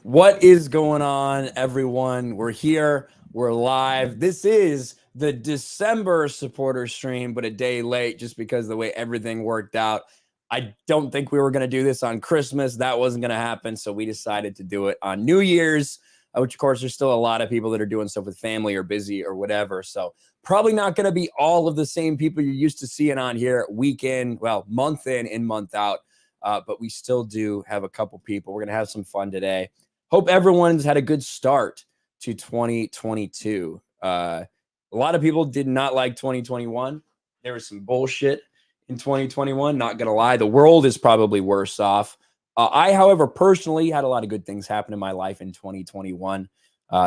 What is going on, everyone? We're here. We're live. This is the December supporter stream, but a day late just because of the way everything worked out. I don't think we were going to do this on Christmas. That wasn't going to happen. So we decided to do it on New Year's, which, of course, there's still a lot of people that are doing stuff with family or busy or whatever. So probably not going to be all of the same people you're used to seeing on here week in, well, month in and month out. But we still do have a couple people. We're going to have some fun today. Hope everyone's had a good start to 2022. A lot of people did not like 2021. There was some bullshit in 2021. Not going to lie. The world is probably worse off. I, however, personally had a lot of good things happen in my life in 2021.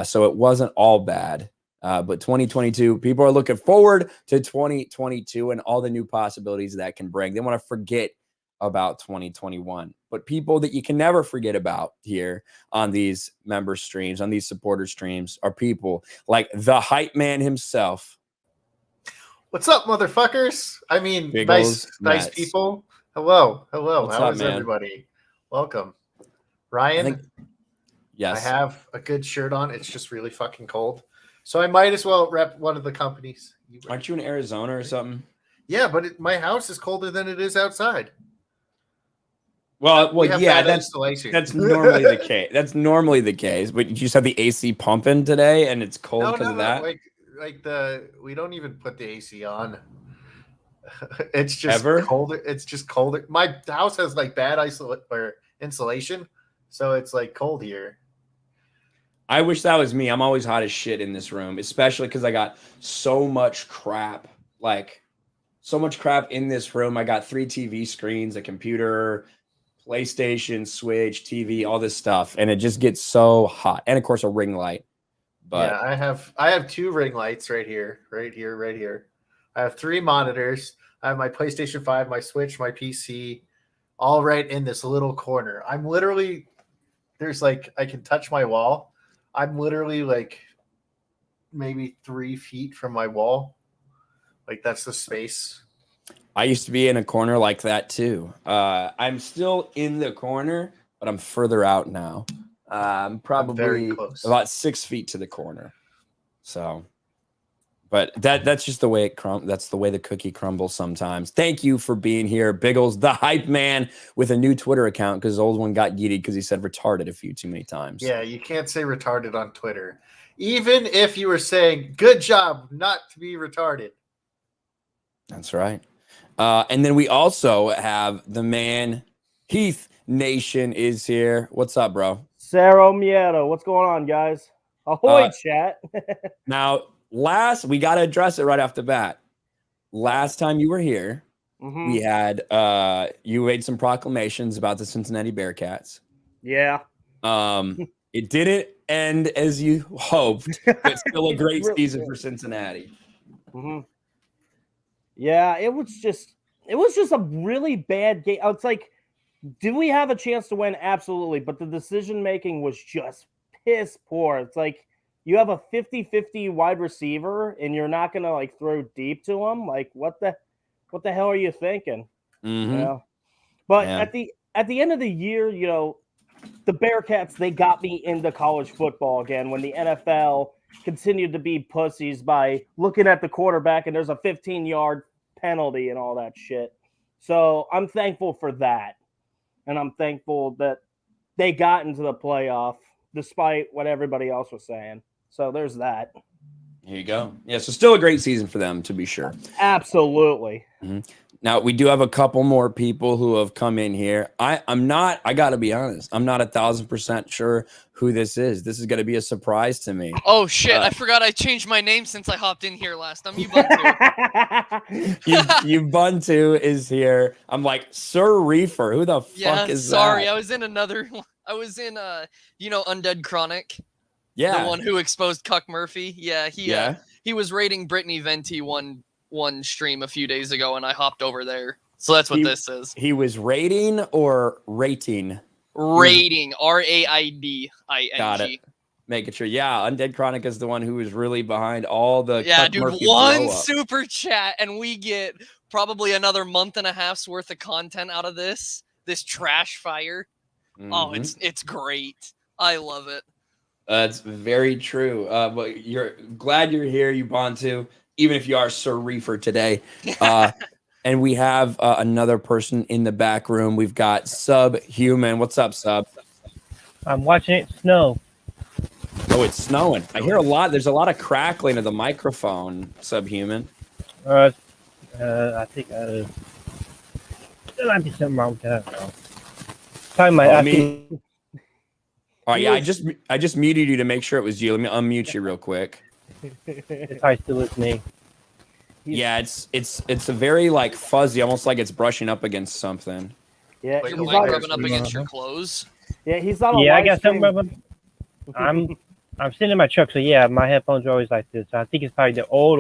So it wasn't all bad. But 2022, people are looking forward to 2022 and all the new possibilities that can bring. They want to forget about 2021, but people that you can never forget about here on these member streams, on these supporter streams, are people like the hype man himself. What's up, motherfuckers? I mean, nice people. Hello. What's How up, is man? Everybody? Welcome. Ryan, yes. I have a good shirt on. It's just really fucking cold. So I might as well rep one of the companies. Aren't you in Arizona or something? Yeah, but my house is colder than it is outside. Well, yeah, that's normally the case. That's normally the case. But you just have the AC pumping today, and it's cold because of that. We don't even put the AC on. It's just colder. It's just colder. My house has like bad insulation, so it's like cold here. I wish that was me. I'm always hot as shit in this room, especially because I got so much crap. Like so much crap in this room. I got 3 TV screens, a computer, PlayStation, Switch, TV, all this stuff, and it just gets so hot. And of course, a ring light. But yeah, I have 2 ring lights right here. I have 3 monitors. I have my PlayStation 5, my Switch, my PC, all right in this little corner. I'm literally I can touch my wall. I'm literally like maybe 3 feet from my wall. Like that's the space. I used to be in a corner like that too. I'm still in the corner, but I'm further out now. I'm probably about 6 feet to the corner. So, but that's just the way that's the way the cookie crumbles sometimes. Thank you for being here, Biggles, the hype man with a new Twitter account because his old one got yeeted because he said retarded a few too many times. Yeah, you can't say retarded on Twitter, even if you were saying good job not to be retarded. That's right. And then we also have the man, Heath Nation is here. What's up, bro? Cero Miedo. What's going on, guys? Ahoy, chat. Now, we got to address it right off the bat. Last time you were here, we had, you made some proclamations about the Cincinnati Bearcats. Yeah. It didn't end as you hoped, but still a great season for Cincinnati. Yeah, it was just a really bad game. It's like, did we have a chance to win? Absolutely. But the decision making was just piss poor. It's like you have a 50-50 wide receiver and you're not gonna like throw deep to him. Like what the hell are you thinking? You know? But at the end of the year, you know, the Bearcats, they got me into college football again when the NFL continued to be pussies by looking at the quarterback and there's a 15-yard penalty and all that shit. So I'm thankful for that. And I'm thankful that they got into the playoff despite what everybody else was saying. So there's that. Here you go. Yeah, so still a great season for them, to be sure. Absolutely. Now, we do have a couple more people who have come in here. I got to be honest, I'm not 1,000% sure who this is. This is going to be a surprise to me. Oh, shit. I forgot I changed my name since I hopped in here last time. Ubuntu. Ubuntu is here. I'm like, Sir Reefer, who the fuck is that? Sorry, I was in another one. I was in, Undead Chronic. Yeah. The one who exposed Cuck Murphy. Yeah, he was rating Brittany Venti one stream a few days ago, and I hopped over there. So that's what this is. He was rating or rating? Rating. RAIDING. Got it. Making sure. Yeah, Undead Chronic is the one who was really behind all the. Yeah, dude, one super chat, and we get probably another month and a half's worth of content out of this trash fire. Oh, it's great. I love it. That's very true. But you're glad you're here, Ubuntu, even if you are Sir Reefer today. And we have another person in the back room. We've got SubHuman. What's up, Sub? I'm watching it snow. Oh, it's snowing. I hear a lot. There's a lot of crackling of the microphone, SubHuman. I think there might be something wrong with that. Oh yeah, I just muted you to make sure it was you. Let me unmute you real quick. It's probably still with me. Yeah, it's a very like fuzzy, almost like it's brushing up against something. Yeah, Is he's your not, mic rubbing up against your clothes? yeah, he's not. Yeah, I got some rubbing. I'm sitting in my truck, so yeah, my headphones are always like this. I think it's probably the old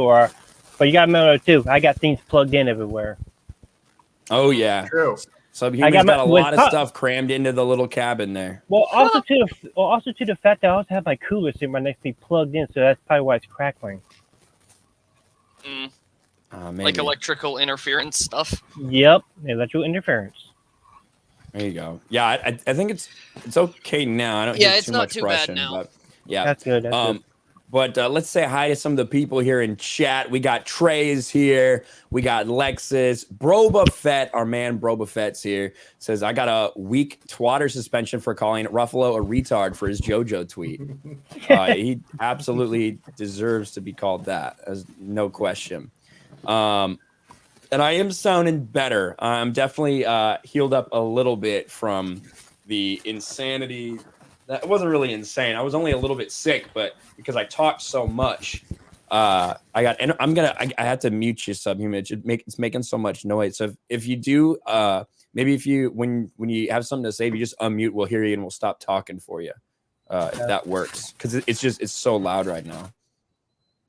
but you got to remember too. I got things plugged in everywhere. Oh yeah, True. SubHuman's got a lot of stuff crammed into the little cabin there. Well, also to the fact that I also have my cooler sitting right next to me plugged in, so that's probably why it's crackling. Mm. Maybe. Like electrical interference stuff. Yep, electrical interference. There you go. Yeah, I think it's okay now. I don't Yeah, hear it's too not much too bad brushing, now. but yeah, That's good. That's good. But let's say hi to some of the people here in chat. We got Trey's here. We got Lexus. Broba Fett, our man Broba Fett's here. Says, I got a week twatter suspension for calling Ruffalo a retard for his JoJo tweet. He absolutely deserves to be called that, as no question. And I am sounding better. I'm definitely healed up a little bit from the insanity. That wasn't really insane. I was only a little bit sick, but because I talked so much, I had to mute you, SubHuman. It's making so much noise. So if you do, maybe if you when you have something to say, if you just unmute, we'll hear you and we'll stop talking for you. If that works, because it's so loud right now.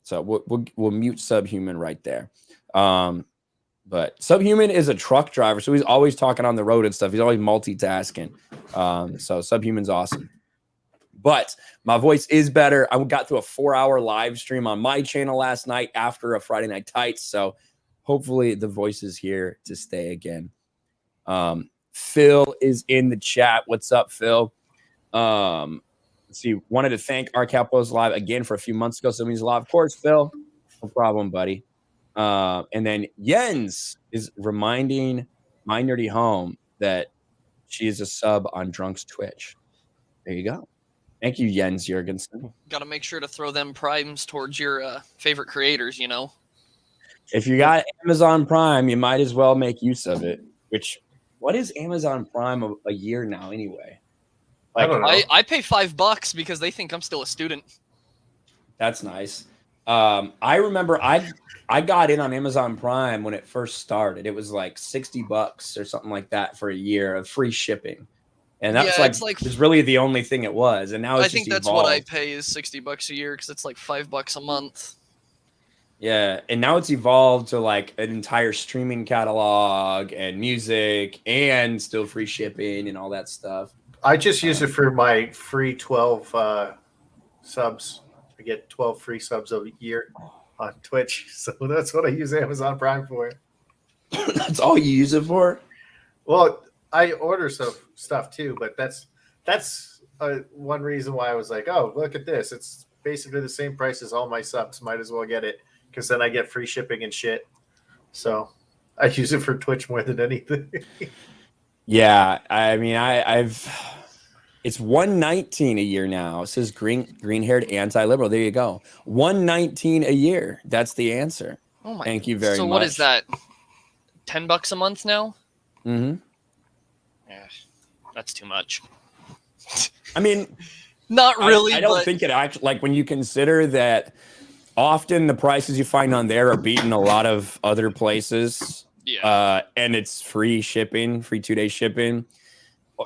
So we'll mute SubHuman right there. But SubHuman is a truck driver, so he's always talking on the road and stuff. He's always multitasking. So SubHuman's awesome. But my voice is better. I got through a 4-hour live stream on my channel last night after a Friday Night Tights. So hopefully the voice is here to stay again. Phil is in the chat. What's up, Phil? Let's see. Wanted to thank our Outpost Live again for a few months ago. So it means a lot. Of course, Phil. No problem, buddy. And then Jens is reminding my nerdy home that she is a sub on Drunk's Twitch. There you go. Thank you, Jens Jurgensen. Got to make sure to throw them primes towards your favorite creators, you know? If you got Amazon Prime, you might as well make use of it. What is Amazon Prime a year now anyway? I don't know. I pay $5 because they think I'm still a student. That's nice. I remember I got in on Amazon Prime when it first started. It was like $60 or something like that for a year of free shipping. And that's it's really the only thing it was. And now it's I think that's evolved. what I pay is $60 a year because it's like $5 a month. Yeah, and now it's evolved to like an entire streaming catalog and music and still free shipping and all that stuff. I just use it for my free 12 subs. I get 12 free subs a year on Twitch. So that's what I use Amazon Prime for. That's all you use it for? Well, I order stuff too, but that's one reason why I was like, oh, look at this. It's basically the same price as all my subs. Might as well get it because then I get free shipping and shit. So I use it for Twitch more than anything. Yeah, I mean, it's $119 a year now. It says green-haired anti-liberal. There you go. $119 a year. That's the answer. Oh my! Thank you very much. So what is that? $10 a month now? Mm-hmm. Yeah, that's too much. I mean, not really. I don't think it actually, like when you consider that often the prices you find on there are beating a lot of other places. Yeah. And it's free shipping, free 2-day shipping,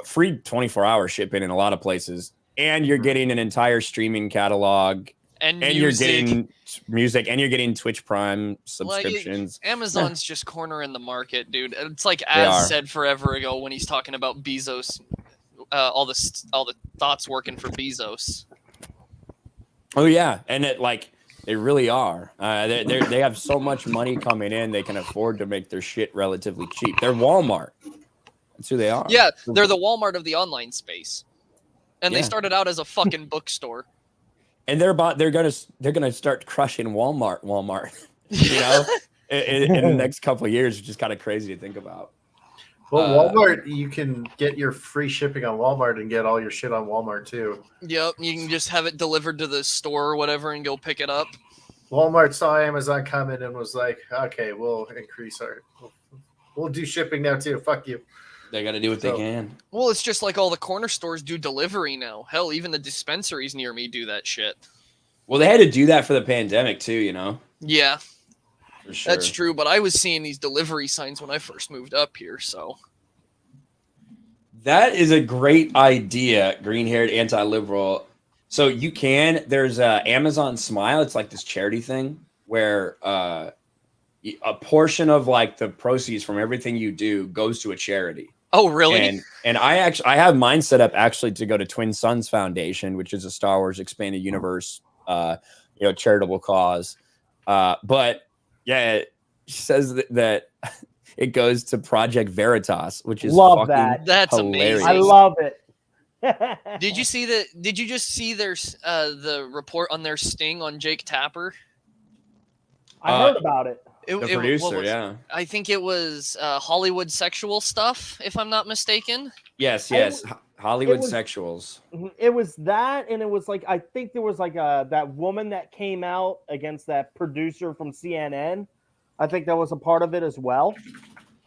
free 24-hour shipping in a lot of places. And you're getting an entire streaming catalog. And you're getting music, and you're getting Twitch Prime subscriptions. Like, Amazon's just cornering the market, dude. It's like Az said forever ago when he's talking about Bezos, all the thoughts working for Bezos. Oh yeah, and they really are. They have so much money coming in, they can afford to make their shit relatively cheap. They're Walmart. That's who they are. Yeah, they're the Walmart of the online space. And they started out as a fucking bookstore. And they're gonna start crushing Walmart, you know, in the next couple of years, which is kind of crazy to think about. Well, Walmart, you can get your free shipping on Walmart and get all your shit on Walmart too. Yep, you can just have it delivered to the store or whatever and go pick it up. Walmart saw Amazon come in and was like, okay, we'll do shipping now too. Fuck you. They got to do what they can. Well, it's just like all the corner stores do delivery now. Hell, even the dispensaries near me do that shit. Well, they had to do that for the pandemic too, you know? Yeah. For sure. That's true, but I was seeing these delivery signs when I first moved up here, so. That is a great idea, green-haired anti-liberal. So there's Amazon Smile. It's like this charity thing where a portion of like the proceeds from everything you do goes to a charity. Oh, really? And I have mine set up actually to go to Twin Suns Foundation, which is a Star Wars Expanded Universe, charitable cause. But yeah, she says that it goes to Project Veritas, which is That's hilarious. amazing. I love it. Did you see that? Did you just see the report on their sting on Jake Tapper? I heard about it. The producer, yeah. I think it was Hollywood sexual stuff, if I'm not mistaken. Yes. Hollywood sexuals. It was that, and it was like, I think there was like that woman that came out against that producer from CNN. I think that was a part of it as well.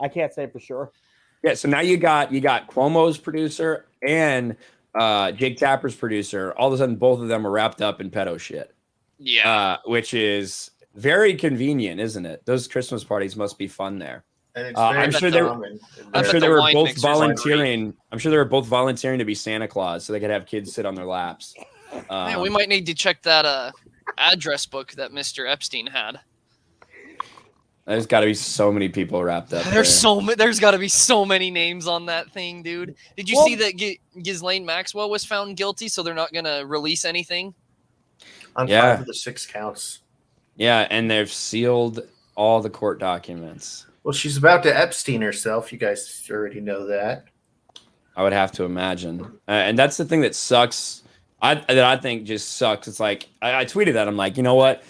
I can't say for sure. Yeah, so now you got Cuomo's producer and Jake Tapper's producer. All of a sudden, both of them are wrapped up in pedo shit. Yeah. Which is very convenient, isn't it? Those Christmas parties must be fun there. And it's I'm sure they were both volunteering. I'm sure they were both volunteering to be Santa Claus so they could have kids sit on their laps. Man, we might need to check that address book that Mr. Epstein had. There's got to be so many people wrapped up. There's got to be so many names on that thing, dude. Did you see that Ghislaine Maxwell was found guilty, so they're not gonna release anything? On 5 of the 6 counts. Yeah, and they've sealed all the court documents. Well, she's about to Epstein herself. You guys already know that. I would have to imagine, and that's the thing that sucks. That I think just sucks. It's like I tweeted that. I'm like, you know what?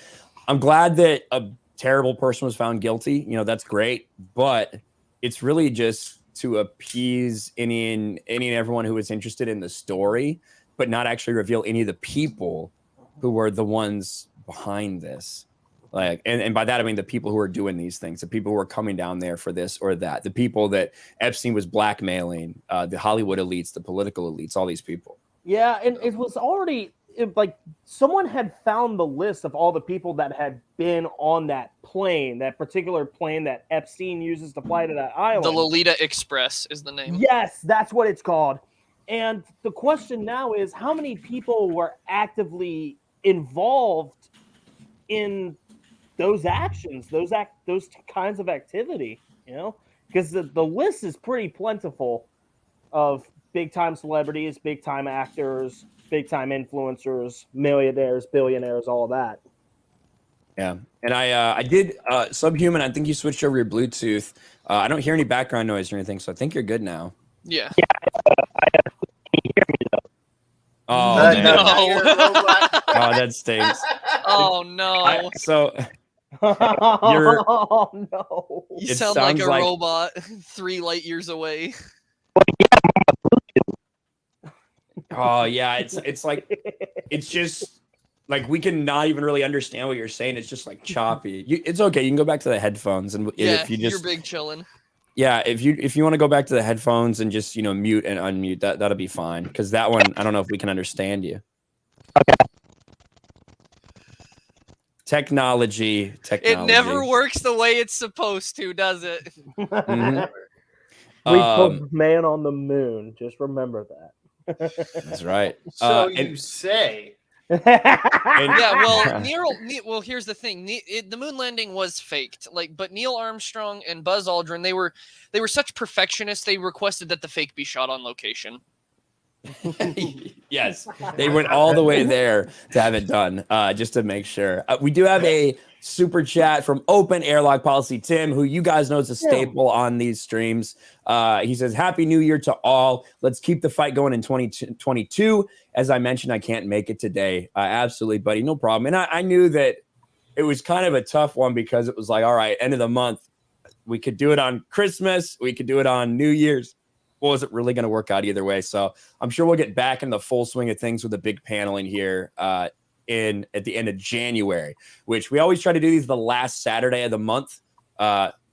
I'm glad that a terrible person was found guilty. You know, that's great, but it's really just to appease any and everyone who was interested in the story, but not actually reveal any of the people who were the ones behind this. Like, and by that I mean the people who are doing these things, the people who are coming down there for this or that, the people that Epstein was blackmailing, the Hollywood elites, the political elites, all these people. Yeah, and it was already like someone had found the list of all the people that had been on that plane, that particular plane that Epstein uses to fly to that island. The Lolita Express is the name. Yes, that's what it's called. And the question now is, how many people were actively involved in those actions, those kinds of activity, you know? Because the list is pretty plentiful of big-time celebrities, big-time actors, big-time influencers, millionaires, billionaires, all of that. Yeah, and I did SubHuman. I think you switched over your Bluetooth. I don't hear any background noise or anything, so I think you're good now. Yeah. Can you hear me though? Oh, no. Oh, that stinks. Oh no. Oh no. You sound like a robot 3 light years away. Oh yeah, it's like it's just like we can not even really understand what you're saying. It's just like choppy. It's okay. You can go back to the headphones and if you just you're big chilling. Yeah, if you want to go back to the headphones and just mute and unmute, that'll be fine. Because that one, I don't know if we can understand you. Okay. Technology. It never works the way it's supposed to, does it? Mhm. We put man on the moon. Just remember that. That's right. So you say. Yeah, well, here's the thing: the moon landing was faked. But Neil Armstrong and Buzz Aldrin, they were such perfectionists. They requested that the fake be shot on location. Yes, they went all the way there to have it done, just to make sure. We do have a super chat from Open Airlock Policy Tim, who you guys know is a staple on these streams. He says, Happy New Year to all. Let's keep the fight going in 2022. As I mentioned, I can't make it today. Absolutely, buddy. No problem. And I knew that it was kind of a tough one because it was like, all right, end of the month. We could do it on Christmas. We could do it on New Year's. Well, is it really going to work out either way? So I'm sure we'll get back in the full swing of things with a big paneling here at the end of January, which we always try to do these the last Saturday of the month.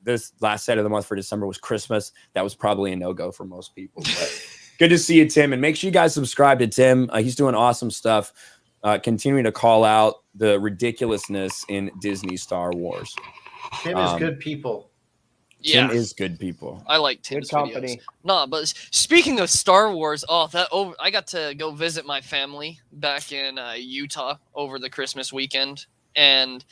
This last Saturday of the month for December was Christmas. That was probably a no-go for most people. But good to see you, Tim. And make sure you guys subscribe to Tim. He's doing awesome stuff, continuing to call out the ridiculousness in Disney Star Wars. Tim is good people. Tim is good people. I like Tim's videos. No, but speaking of Star Wars, I got to go visit my family back in Utah over the Christmas weekend, and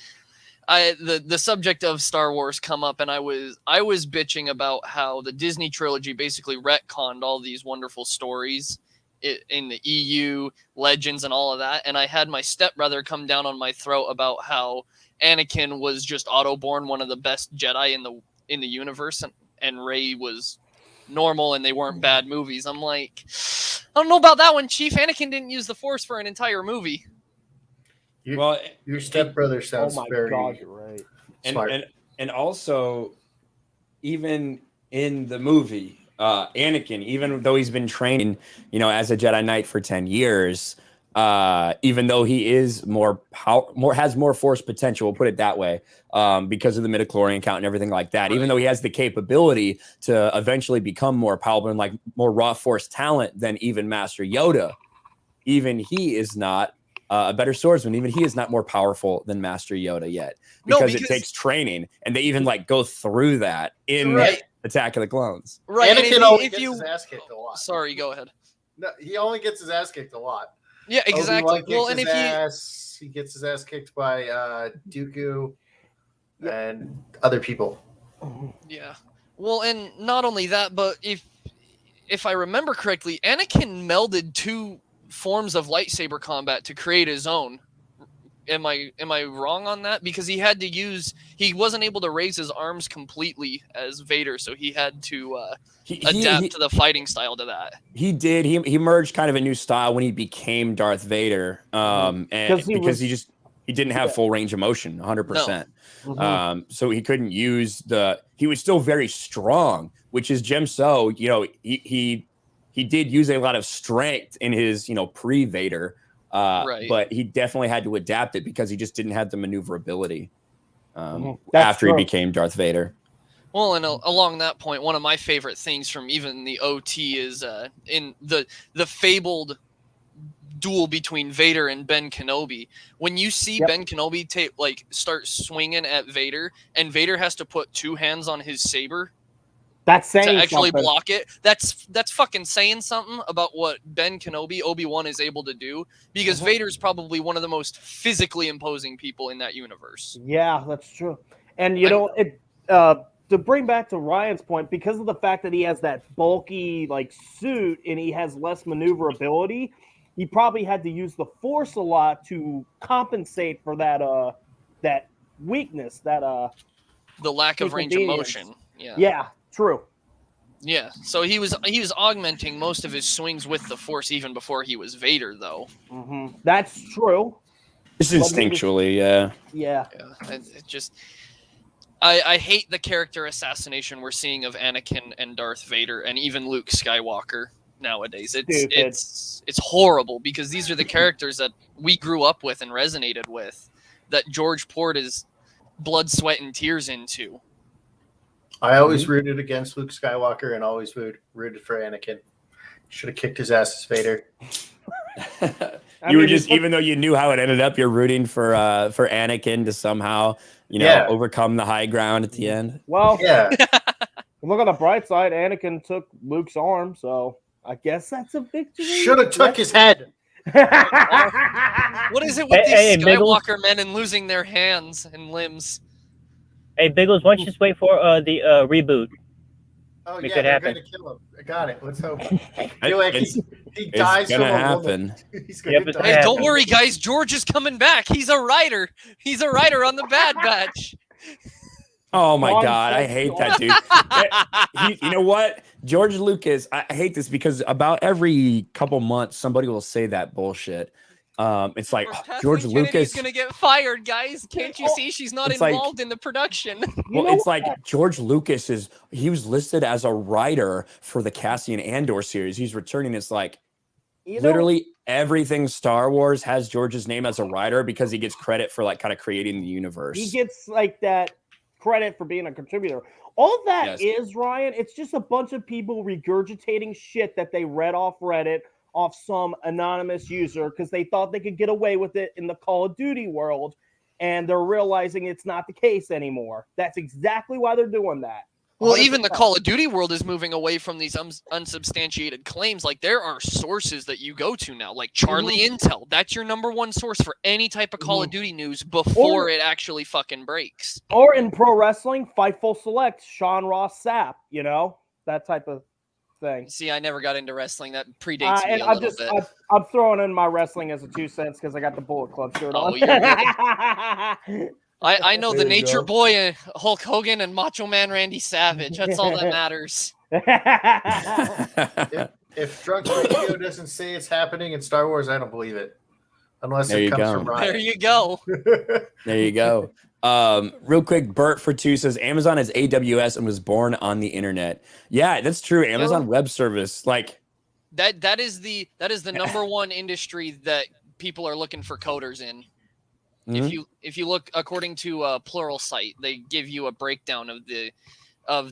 the subject of Star Wars come up, and I was bitching about how the Disney trilogy basically retconned all these wonderful stories in the EU legends and all of that, and I had my stepbrother come down on my throat about how Anakin was just autoborn one of the best Jedi in the universe, and Rey was normal and they weren't bad movies. I'm like, I don't know about that one, Chief. Anakin didn't use the Force for an entire movie. Your stepbrother sounds very God, you're right. smart. And also, even in the movie, Anakin, even though he's been training, as a Jedi Knight for 10 years, even though he is has more Force potential, we'll put it that way, because of the midichlorian count and everything like that. Right. Even though he has the capability to eventually become more powerful and like more raw Force talent than even Master Yoda, even he is not a better swordsman. Even he is not more powerful than Master Yoda yet, because it takes training, and they even go through that in Attack of the Clones. Right. Anakin only gets his ass kicked a lot. Sorry, go ahead. No, he only gets his ass kicked a lot. Yeah, exactly. Well, and he gets his ass kicked by Dooku and other people. Yeah. Well, and not only that, but if I remember correctly, Anakin melded two forms of lightsaber combat to create his own. Am I wrong on that? Because he wasn't able to raise his arms completely as Vader, so he had to adapt to the fighting style to that. He did. He merged kind of a new style when he became Darth Vader, and because he didn't have full range of motion, 100%. No. So he couldn't use he was still very strong, which is Jim So. He did use a lot of strength in his pre-Vader. But he definitely had to adapt it because he just didn't have the maneuverability after he became Darth Vader. Well, and along that point, one of my favorite things from even the OT is in the fabled duel between Vader and Ben Kenobi. When you see Ben Kenobi start swinging at Vader, and Vader has to put two hands on his saber. That's saying to actually something. Block it. That's fucking saying something about what Ben Kenobi, Obi-Wan, is able to do, because Vader's probably one of the most physically imposing people in that universe. Yeah, that's true. And to bring back to Ryan's point, because of the fact that he has that bulky suit and he has less maneuverability, he probably had to use the Force a lot to compensate for that that weakness, the lack of range of motion. Yeah. True. Yeah, so he was augmenting most of his swings with the Force even before he was Vader, though. Mm-hmm. That's true. Just instinctually, yeah. I hate the character assassination we're seeing of Anakin and Darth Vader and even Luke Skywalker nowadays. It's horrible, because these are the characters that we grew up with and resonated with, that George poured his blood, sweat, and tears into. I always rooted against Luke Skywalker and always rooted for Anakin. Should have kicked his ass as Vader. Even though you knew how it ended up, you're rooting for Anakin to somehow, overcome the high ground at the end. Well, look on the bright side. Anakin took Luke's arm, so I guess that's a victory. Should have took his head. What is it with these Skywalker men and losing their hands and limbs? Hey, Biggles, why don't you just wait for the reboot? Oh Make yeah, it they're happen. going to kill him. I got it. Let's hope. I feel like It's he dies from gonna a happen. woman. He's going to Yep, it's die. Hey, don't happen. worry, guys. George is coming back. He's a writer. He's a writer on the Bad Batch. Oh my Sean God, I said hate so. that dude. You know what, George Lucas? I hate this because about every couple months somebody will say that bullshit. It's like Or Kathleen George Kennedy's Lucas. gonna get fired, guys. Can't you see she's not It's like- involved in the production? Well, know it's like George Lucas he was listed as a writer for the Cassian Andor series. He's returning. It's like literally everything Star Wars has George's name as a writer because he gets credit for like kind of creating the universe. He gets like that credit for being a contributor. All that Yes. is, Ryan, it's just a bunch of people regurgitating shit that they read off Reddit, off some anonymous user, because they thought they could get away with it in the Call of Duty world, and they're realizing it's not the case anymore. That's exactly why they're doing that. Well, even the 100%. Call of Duty world is moving away from these unsubstantiated claims. Like, there are sources that you go to now, like Charlie Intel. That's your number one source for any type of Call of Duty news before it actually fucking breaks. Or in pro wrestling, Fightful Select, Sean Ross Sapp, you know, that type of thing. See, I never got into wrestling. That predates me And a little bit. I'm throwing in my wrestling as a 2 cents because I got the Bullet Club shirt Oh, on. you're good. I know the There you Nature go. Boy and Hulk Hogan and Macho Man Randy Savage. That's all that matters. If Drunk Radio doesn't say it's happening in Star Wars, I don't believe it. Unless There it you comes go. from There Ryan. you go. There you go. Real quick, Bert for 2 says Amazon has AWS and was born on the internet. Yeah, that's true. Amazon Web Service, like That is the number one industry that people are looking for coders in. Mhm. If you look according to a Plural site, they give you a breakdown of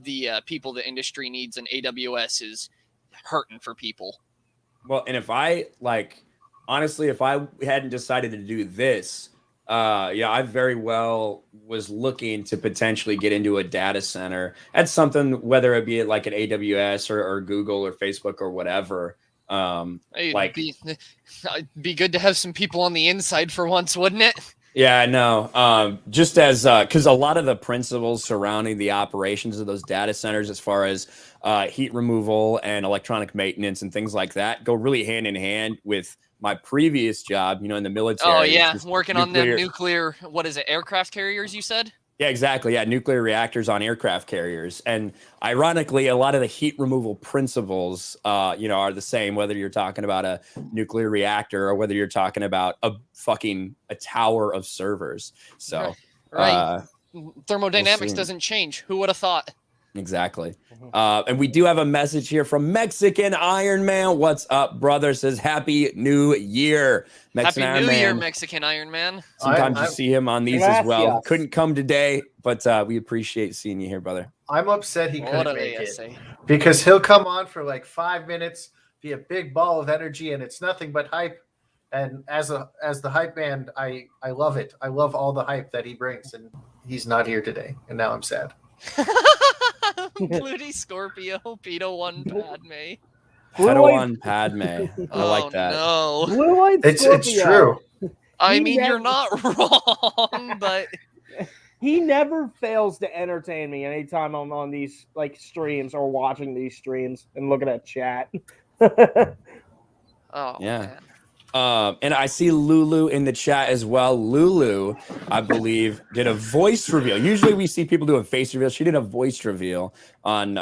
the people the industry needs, and AWS is hurting for people. Well, and if I honestly, if I hadn't decided to do this, I very well was looking to potentially get into a data center. That's something, whether it be like an AWS or Google or Facebook or whatever. It'd be good to have some people on the inside for once, wouldn't it? Yeah, no. Just as because a lot of the principles surrounding the operations of those data centers, as far as heat removal and electronic maintenance and things like that, go really hand in hand with my previous job. In the military. Oh yeah, which is working on them nuclear. What is it? Aircraft carriers? You said. Yeah, exactly. Yeah, nuclear reactors on aircraft carriers. And ironically, a lot of the heat removal principles, are the same, whether you're talking about a nuclear reactor or whether you're talking about a tower of servers. So, right. Thermodynamics we'll see. doesn't change. Who would have thought? Exactly. And we do have a message here from Mexican Iron Man. What's up, brother? Says Happy New Year. Mexican Happy Iron New Man. Year, Mexican Iron Man. Sometimes you see him on these as well. Gracias. Couldn't come today, but we appreciate seeing you here, brother. I'm upset he couldn't What make I it say? because he'll come on for like 5 minutes, be a big ball of energy, and it's nothing but hype. And as the hype man, I love it. I love all the hype that he brings, and he's not here today, and now I'm sad. Bloody Scorpio, Padawan Padme. Padawan Padme. I like that. No. Blue-eyed It's Scorpio. true. I He mean, you're never- not wrong, but He never fails to entertain me anytime I'm on these streams or watching these streams and looking at chat. oh Yeah. man. And I see Lulu in the chat as well. Lulu, I believe, did a voice reveal. Usually we see people do a face reveal. She did a voice reveal on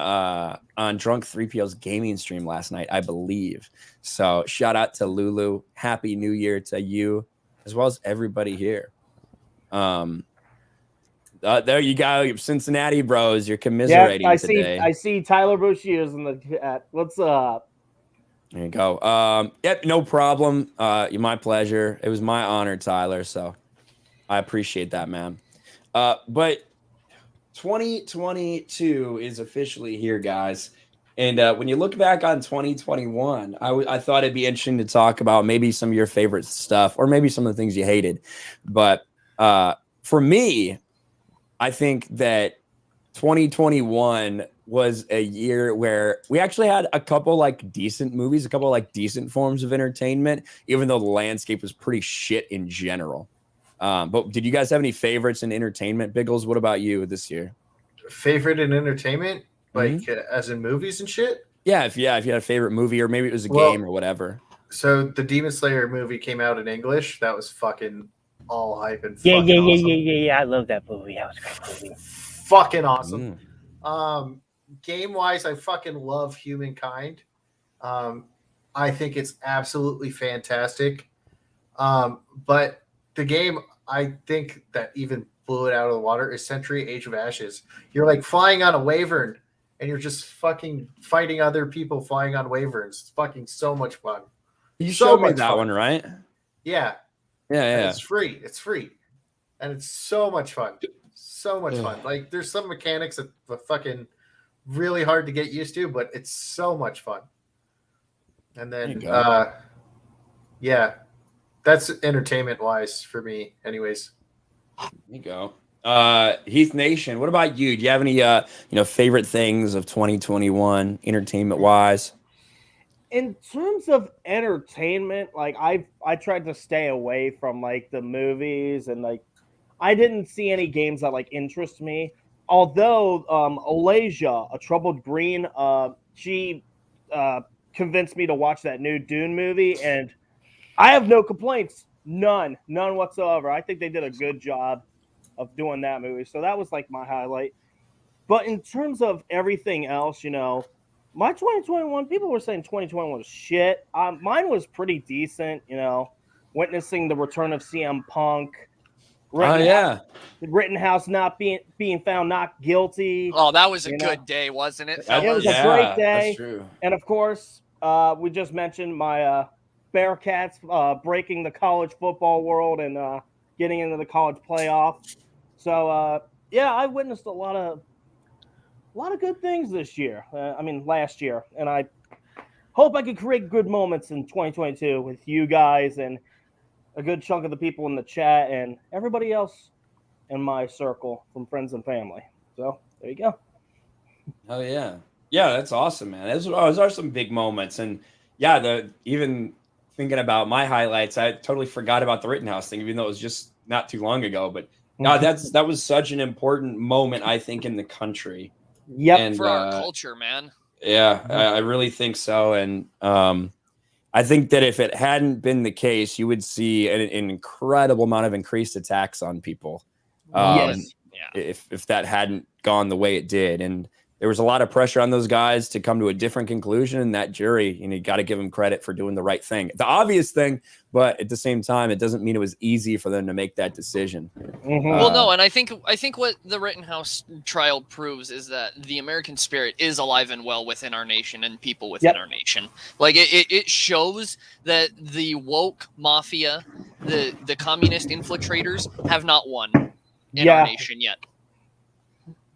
Drunk 3PO's gaming stream last night, I believe. So shout out to Lulu. Happy New Year to you, as well as everybody here. There you go, Cincinnati bros. You're commiserating today. I see Tyler Bushiers in the chat. What's up? There you go. Yep, no problem. My pleasure. It was my honor, Tyler. So I appreciate that, man. But 2022 is officially here, guys. And when you look back on 2021, I thought it'd be interesting to talk about maybe some of your favorite stuff or maybe some of the things you hated. But for me, I think that 2021 was a year where we actually had a couple decent movies, a couple decent forms of entertainment, even though the landscape was pretty shit in general. But did you guys have any favorites in entertainment? Biggles, what about you this year? Favorite in entertainment? like as in movies and shit. Yeah, if you had a favorite movie, or maybe it was a game or whatever. So the Demon Slayer movie came out in English. That was fucking all hype and Yeah, fucking awesome. yeah. I love that movie. That was a great movie. Fucking awesome. Game wise, I fucking love Humankind. I think it's absolutely fantastic. But the game, I think that even blew it out of the water is Century Age of Ashes. You're like flying on a wyvern and you're just fucking fighting other people flying on wyverns. It's fucking so much fun. You so showed me much that fun. one, right? Yeah. Yeah. It's free. It's free. And it's so much fun. So much fun. Like there's some mechanics that are fucking really hard to get used to, but it's so much fun. And then yeah. That's entertainment wise for me, anyways. There you go. Heath Nation, what about you? Do you have any favorite things of 2021 entertainment wise? In terms of entertainment, like I tried to stay away from like the movies, and like I didn't see any games that like interest me. Although Alasia, a troubled green, she convinced me to watch that new Dune movie, and I have no complaints. None whatsoever. I think they did a good job of doing that movie. So that was like my highlight. But in terms of everything else, my 2021, people were saying 2021 was shit. Mine was pretty decent, witnessing the return of CM Punk. Rittenhouse not being found not guilty. Oh, that was a good day, wasn't it? It was a great day. That's true. And of course, we just mentioned my Bearcats breaking the college football world and getting into the college playoff. So I witnessed a lot of good things this year. Last year, and I hope I can create good moments in 2022 with you guys and a good chunk of the people in the chat and everybody else in my circle from friends and family. So there you go. Oh yeah, that's awesome, man. Those are some big moments, and even thinking about my highlights, I totally forgot about the Rittenhouse thing, even though it was just not too long ago. But no, that was such an important moment, I think, in the country. Yep, and for our culture, man. Yeah, I really think so, and I think that if it hadn't been the case, you would see an incredible amount of increased attacks on people. Yes. If that hadn't gone the way it did, and there was a lot of pressure on those guys to come to a different conclusion. And that jury, you got to give them credit for doing the right thing, the obvious thing. But at the same time, it doesn't mean it was easy for them to make that decision. Well, no, and I think what the Rittenhouse trial proves is that the American spirit is alive and well within our nation and people within our nation. Like it shows that the woke mafia, the communist infiltrators, have not won in our nation yet,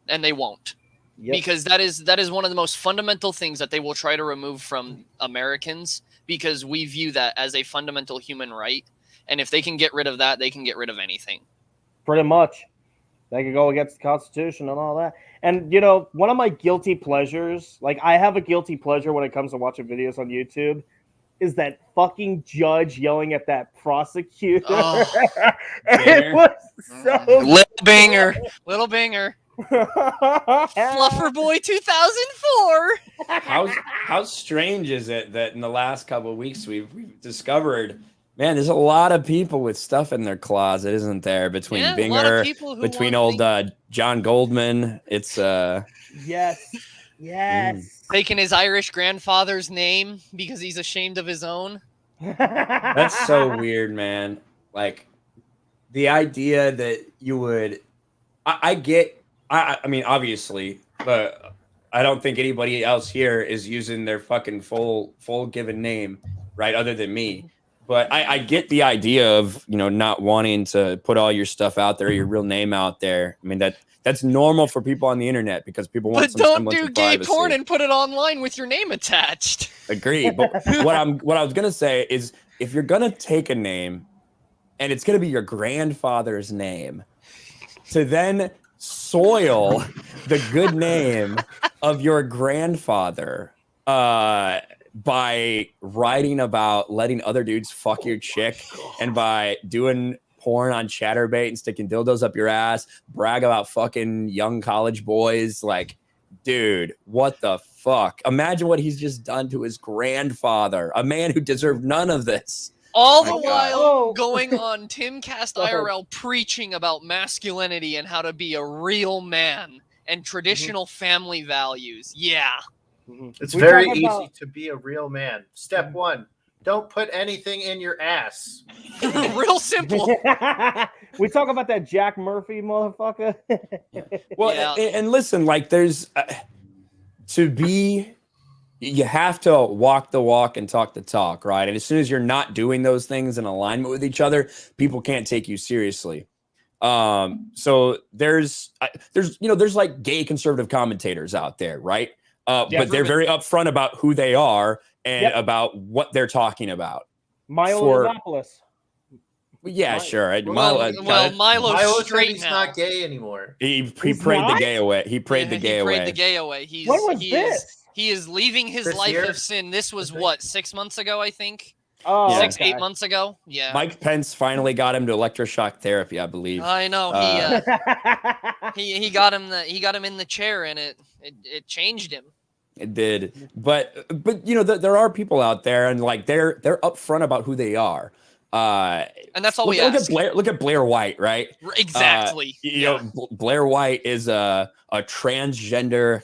and they won't. Yep. Because that is one of the most fundamental things that they will try to remove from Americans, because we view that as a fundamental human right. And if they can get rid of that, they can get rid of anything. Pretty much. They could go against the Constitution and all that. And, one of my guilty pleasures, like I have a guilty pleasure when it comes to watching videos on YouTube, is that fucking judge yelling at that prosecutor. Oh, it was so Little Binger. Fluffer Boy 2004. How strange is it that in the last couple of weeks we've discovered, man, there's a lot of people with stuff in their closet, isn't there? Between Binger, between old John Goldman. It's yes. Taking his Irish grandfather's name because he's ashamed of his own. That's so weird, man. Like the idea that you would, I mean, obviously, but I don't think anybody else here is using their fucking full given name, right? Other than me. But I get the idea of, not wanting to put all your stuff out there, your real name out there. I mean, that's normal for people on the internet because people want some semblance of privacy. But don't do gay porn and put it online with your name attached. Agreed. But what I was gonna say is, if you're gonna take a name and it's gonna be your grandfather's name, to then soil the good name of your grandfather by writing about letting other dudes fuck your chick and by doing porn on Chatterbait and sticking dildos up your ass, brag about fucking young college boys, like Dude, what the fuck? Imagine what he's just done to his grandfather, a man who deserved none of this. All My the God. while going on Timcast Go ahead. IRL preaching about masculinity and how to be a real man and traditional family values. Yeah. It's We very talk easy about- to be a real man. Step 1, don't put anything in your ass. Real simple. We talk about that Jack Murphy motherfucker. Well, Yeah. and listen, like there's you have to walk the walk and talk the talk, right? And as soon as you're not doing those things in alignment with each other, people can't take you seriously. So there's like gay conservative commentators out there, right? But they're very upfront about who they are and about what they're talking about. Milo Yiannopoulos. Yeah, sure. Milo's Milo said straight he's now. not gay anymore. He He's prayed the not? gay away. He prayed the gay he prayed away. the gay away. When was this? He is leaving his This life year, of sin. This was I think. what, 6 months ago, I think? Oh, Yeah. 6, 8 months ago? Yeah. Mike Pence finally got him to electroshock therapy, I believe. I know. He got him in the chair and it changed him. It did, but there are people out there, and like they're upfront about who they are. And that's all look, we ask. Look at Blair White, right? Exactly. Blair White is a transgender,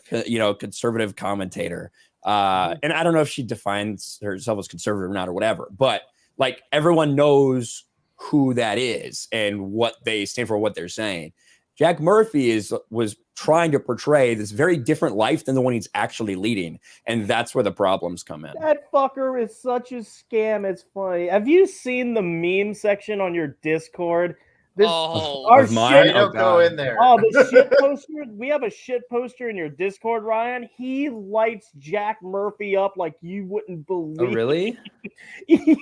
conservative commentator. And I don't know if she defines herself as conservative or not or whatever, but like everyone knows who that is and what they stand for, what they're saying. Jack Murphy was trying to portray this very different life than the one he's actually leading, and that's where the problems come in. That fucker is such a scam. It's funny. Have you seen the meme section on your Discord? Our Of mine? shit, Don't go in there. Oh, the shit poster. We have a shit poster in your Discord, Ryan. He lights Jack Murphy up like you wouldn't believe. Oh, really? Yeah.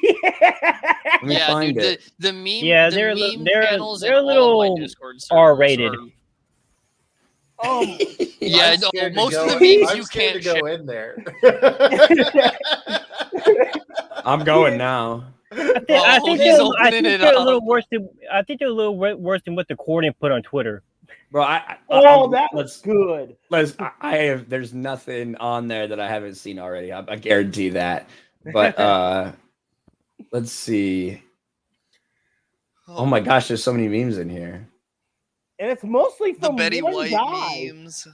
Let me find dude, it. the meme. Yeah, the they're meme they're panels they're a in all of little my Discord servers R-rated. Yeah, I'm scared to most of go- the memes I'm you scared can't to go share. in there. I'm going now. I think he's they're opening it a up. little worse than worse than what the Corden put on Twitter. Bro, That was good. There's nothing on there that I haven't seen already. I guarantee that. But let's see. Oh my gosh, there's so many memes in here. And it's mostly The from Betty one White guy. memes.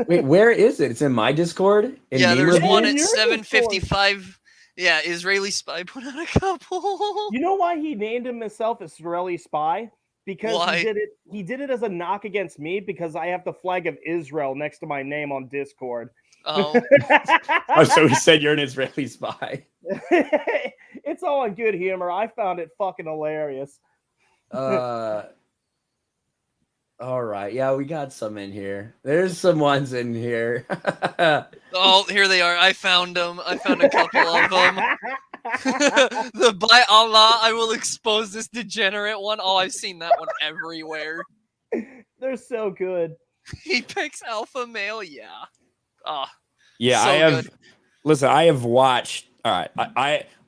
Wait, where is it? It's in my Discord? Yeah, there's review? one In at your 7:55. Yeah, Israeli spy put out a couple. You know why he named himself Israeli Spy? Because Why? he did it as a knock against me because I have the flag of Israel next to my name on Discord. Oh, Oh, so he said you're an Israeli spy. It's all in good humor. I found it fucking hilarious. All right. Yeah, we got some in here. There's some ones in here. oh, here they are. I found them. I found a couple of them. By Allah, I will expose this degenerate one. Oh, I've seen that one everywhere. They're so good. He picks alpha male. Yeah. Oh, Yeah, so I have. good. Listen, I have watched. All right,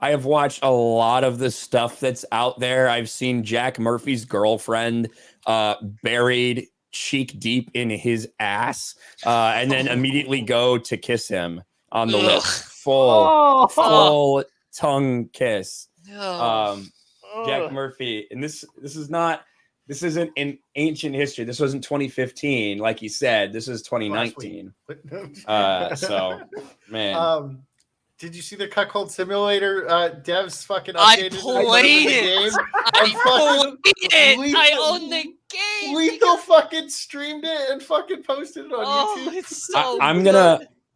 I have watched a lot of the stuff that's out there. I've seen Jack Murphy's girlfriend buried cheek deep in his ass, and then immediately go to kiss him on the lips, full tongue kiss. Jack Murphy, and this isn't in ancient history. This wasn't 2015, like he said. This is 2019. So, man. Did you see the Cuckold Simulator devs fucking I updated? played it. I own the game. Lethal fucking streamed it and fucking posted it on YouTube. It's so I'm good.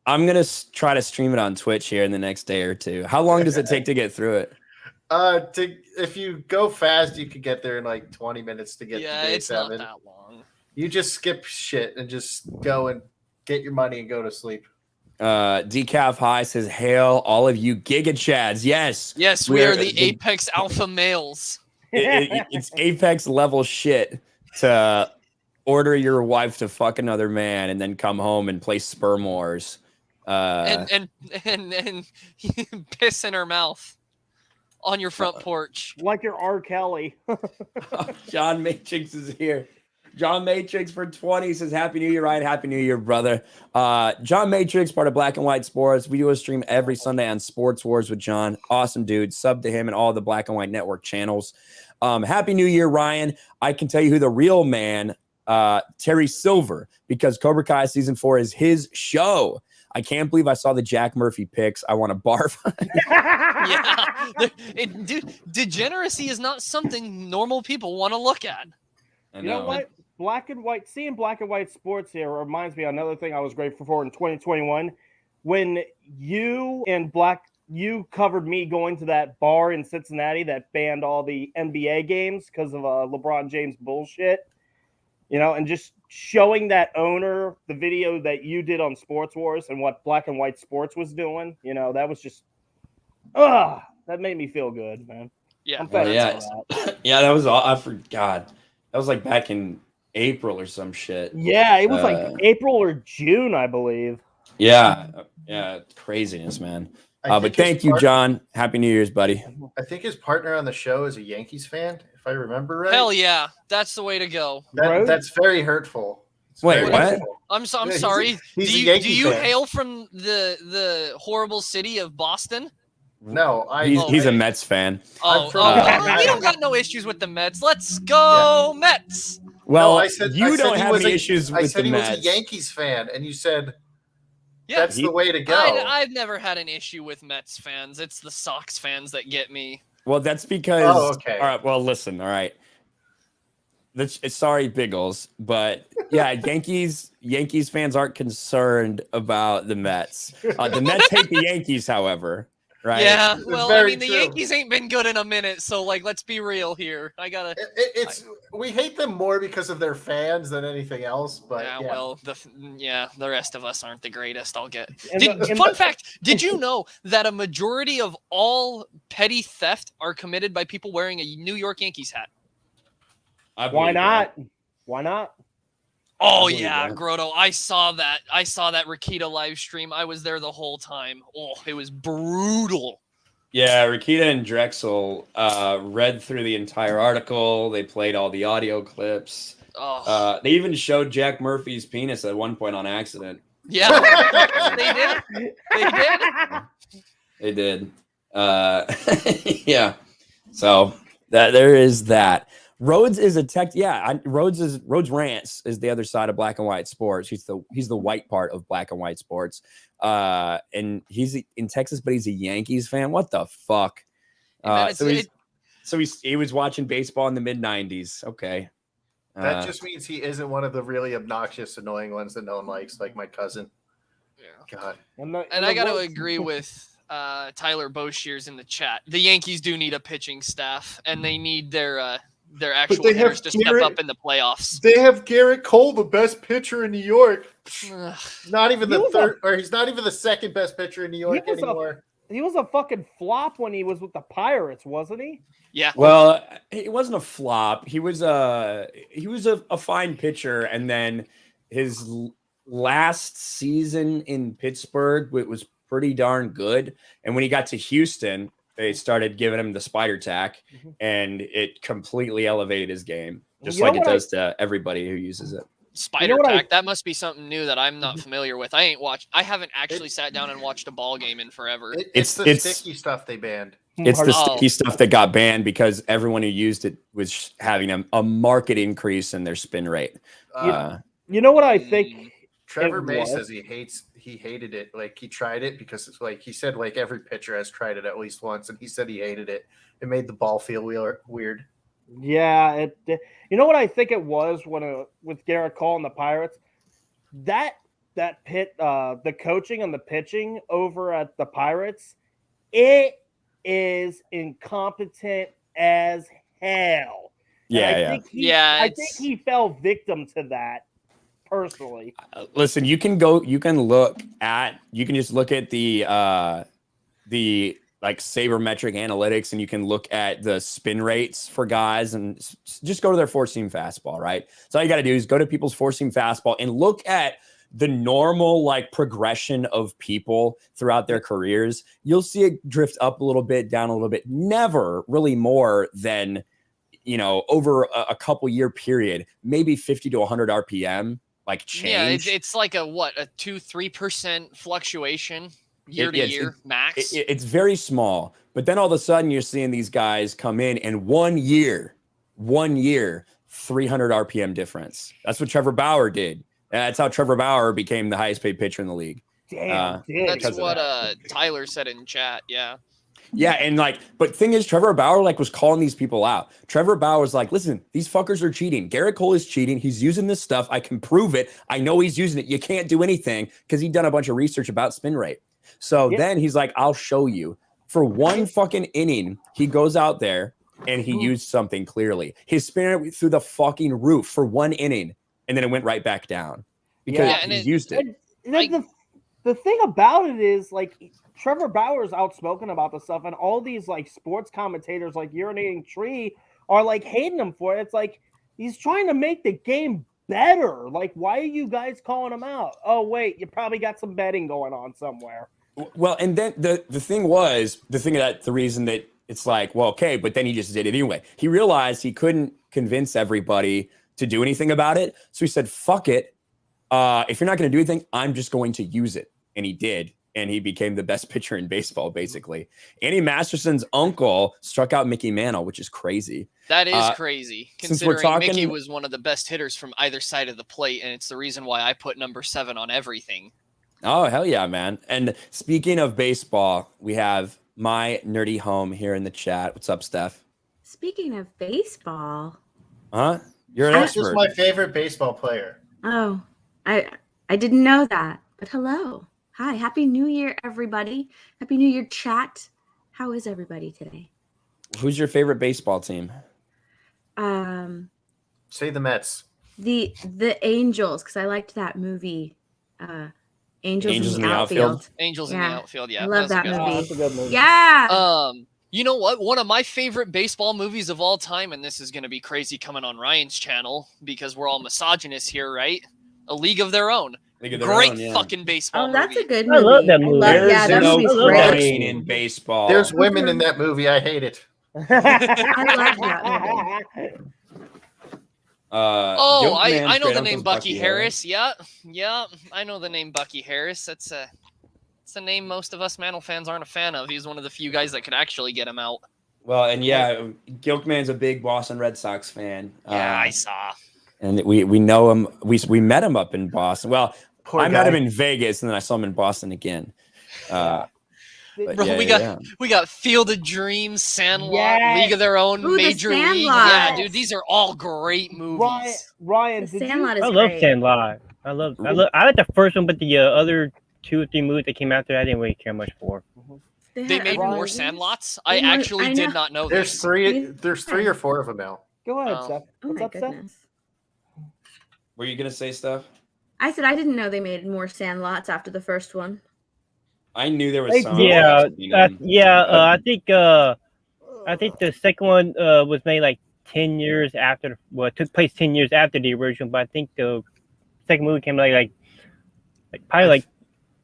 gonna try to stream it on Twitch here in the next day or two. How long does it take to get through it? If you go fast, you could get there in like 20 minutes to get to day it's 7. not that long. You just skip shit and just go and get your money and go to sleep. Decaf High says, "Hail all of you Giga Chads!" Yes, We are the apex alpha males. It's apex level shit to order your wife to fuck another man and then come home and play sperm wars. And piss in her mouth on your front porch. Like your R. Kelly. John Matrix is here. John Matrix for 20 says, Happy New Year, Ryan. Happy New Year, brother. John Matrix, part of Black and White Sports. We do a stream every Sunday on Sports Wars with John. Awesome dude. Sub to him and all the Black and White Network channels. Happy New Year, Ryan. I can tell you who the real man, Terry Silver, because Cobra Kai Season 4 is his show. I can't believe I saw the Jack Murphy pics. I want to barf. Yeah. Dude, degeneracy is not something normal people want to look at. You know what? Seeing Black and White Sports here reminds me of another thing I was grateful for in 2021. When you covered me going to that bar in Cincinnati that banned all the NBA games because of LeBron James bullshit. And just showing that owner the video that you did on Sports Wars and what Black and White Sports was doing, that was just, that made me feel good, man. Yeah. Yeah, that was all. I forgot. That was like back in April or some shit. Yeah, it was like April or June, I believe. Yeah, craziness, man. But thank you, John. Happy New Year's, buddy. I think his partner on the show is a Yankees fan, if I remember right. Hell yeah, that's the way to go. That's very hurtful. Wait, what? Hurtful. I'm sorry. He's do a Yankee you fan. hail from the horrible city of Boston? No, he's a Mets fan. We don't got no issues with the Mets. Let's go Mets. Well, no, I said don't have any issues with the Mets. I said he was a Yankees fan, and you said that's the way to go. I've never had an issue with Mets fans. It's the Sox fans that get me. Well, that's because. Oh, okay. All right. Well, listen. All right. Sorry, Biggles, but yeah, Yankees fans aren't concerned about the Mets. The Mets hate the Yankees, however. Right. Yeah. Well, the true. Yankees ain't been good in a minute, so let's be real here. We hate them more because of their fans than anything else. But the rest of us aren't the greatest. I'll get. Fun fact: did you know that a majority of all petty theft are committed by people wearing a New York Yankees hat? Why not? Why not? Oh yeah, Grotto. I saw that Rakita live stream. I was there the whole time. Oh, it was brutal. Yeah, Rakita and Drexel read through the entire article. They played all the audio clips. Oh. They even showed Jack Murphy's penis at one point on accident. Yeah, They did. Yeah. So there is that. Rhodes is a tech. Yeah, Rhodes Rants is the other side of Black and White Sports. He's the white part of Black and White Sports. And he's in Texas, but he's a Yankees fan. What the fuck? He was watching baseball in the mid-90s. Okay. That just means he isn't one of the really obnoxious, annoying ones that no one likes, like my cousin. Yeah. God. And I got to agree with Tyler Boshears in the chat. The Yankees do need a pitching staff, and they need their actual hitters to step up in the playoffs. They have Garrett Cole, the best pitcher in New York. Not even the third, or he's not even the second best pitcher in New York anymore. He was a fucking flop when he was with the Pirates, wasn't he? Yeah. Well, it wasn't a flop. He was a fine pitcher, and then his last season in Pittsburgh was pretty darn good. And when he got to Houston, they started giving him the spider tack, and it completely elevated his game, just like it does to everybody who uses it. Spider tack, that must be something new that I'm not familiar with. I haven't actually sat down and watched a ball game in forever. It's the sticky stuff they banned. It's the sticky stuff that got banned because everyone who used it was having a market increase in their spin rate. You know what I think? Trevor May says he hated it. Like, he tried it because it's like, he said like every pitcher has tried it at least once, and he said he hated it. It made the ball feel weird. Yeah, you know what I think it was when with Garrett Cole and the Pirates, that the coaching and the pitching over at the Pirates, it is incompetent as hell. Yeah, I think he fell victim to that. Personally, listen, you can just look at the like sabermetric analytics, and you can look at the spin rates for guys and just go to their four-seam fastball, right? So all you got to do is go to people's four-seam fastball and look at the normal like progression of people throughout their careers. You'll see it drift up a little bit, down a little bit, never really more than you know, over a couple year period, maybe 50 to 100 RPM, like change. Yeah, it's like a 2-3% fluctuation year to year max. It's very small, but then all of a sudden you're seeing these guys come in and 1 year, 300 RPM difference. That's what Trevor Bauer did. That's how Trevor Bauer became the highest paid pitcher in the league. Damn, that's what Tyler said in chat. Yeah. Yeah, and like, but thing is, Trevor Bauer like was calling these people out. Trevor Bauer was like, listen, these fuckers are cheating. Garrett Cole is cheating. He's using this stuff. I can prove it. I know he's using it. You can't do anything because he'd done a bunch of research about spin rate. So then he's like, I'll show you. For one fucking inning, he goes out there and he used something clearly. His spin rate went through the fucking roof for 1 inning, and then it went right back down because he used it. The thing about it is, like, Trevor Bauer's outspoken about this stuff, and all these like sports commentators, like Urinating Tree, are like hating him for it. It's like he's trying to make the game better. Like, why are you guys calling him out? Oh wait, you probably got some betting going on somewhere. Well, and then the thing was the reason that it's like, well, okay, but then he just did it anyway. He realized he couldn't convince everybody to do anything about it, so he said, "Fuck it. If you're not going to do anything, I'm just going to use it," and he did. And he became the best pitcher in baseball, basically. Andy Masterson's uncle struck out Mickey Mantle, which is crazy. That is crazy, considering Mickey was one of the best hitters from either side of the plate, and it's the reason why I put number 7 on everything. Oh, hell yeah, man. And speaking of baseball, we have my nerdy home here in the chat. What's up, Steph? Speaking of baseball. Huh? You're an expert. This is my favorite baseball player. Oh, I didn't know that, but hello. Hi, Happy New Year, everybody. Happy New Year, chat. How is everybody today? Who's your favorite baseball team? Say the Mets. The Angels, because I liked that movie. Angels in the Outfield. Angels in the Outfield, yeah. I love that movie. That's a good movie. Yeah. You know what? One of my favorite baseball movies of all time, and this is going to be crazy coming on Ryan's channel because we're all misogynists here, right? A League of Their Own. Great fucking baseball movie. That's a good movie. I love that movie. That movie's great. In baseball. There's women in that movie. I hate it. I love that movie. I know the name Bucky Harris. Yeah, I know the name Bucky Harris. It's a name most of us Mantle fans aren't a fan of. He's one of the few guys that could actually get him out. Well, and Gilkman's a big Boston Red Sox fan. Yeah, I saw. And we know him. We met him up in Boston. Well, I met him in Vegas, and then I saw him in Boston again. We got Field of Dreams, Sandlot, League of Their Own, Major League. Yeah, dude, these are all great movies. Ryan, Sandlot is I love great. Sandlot. I like the first one, but the other 2 or 3 movies that came after, I didn't really care much for. They made more Sandlots. I actually did not know There's this. There's 3 or 4 of them now. Go ahead, Steph. Oh What's my up, Steph? goodness. Were you gonna say stuff? I said I didn't know they made more Sandlots after the first one. I knew there was some. I think the second one was made like 10 years after. Well, it took place 10 years after the original, but I think the second movie came like probably like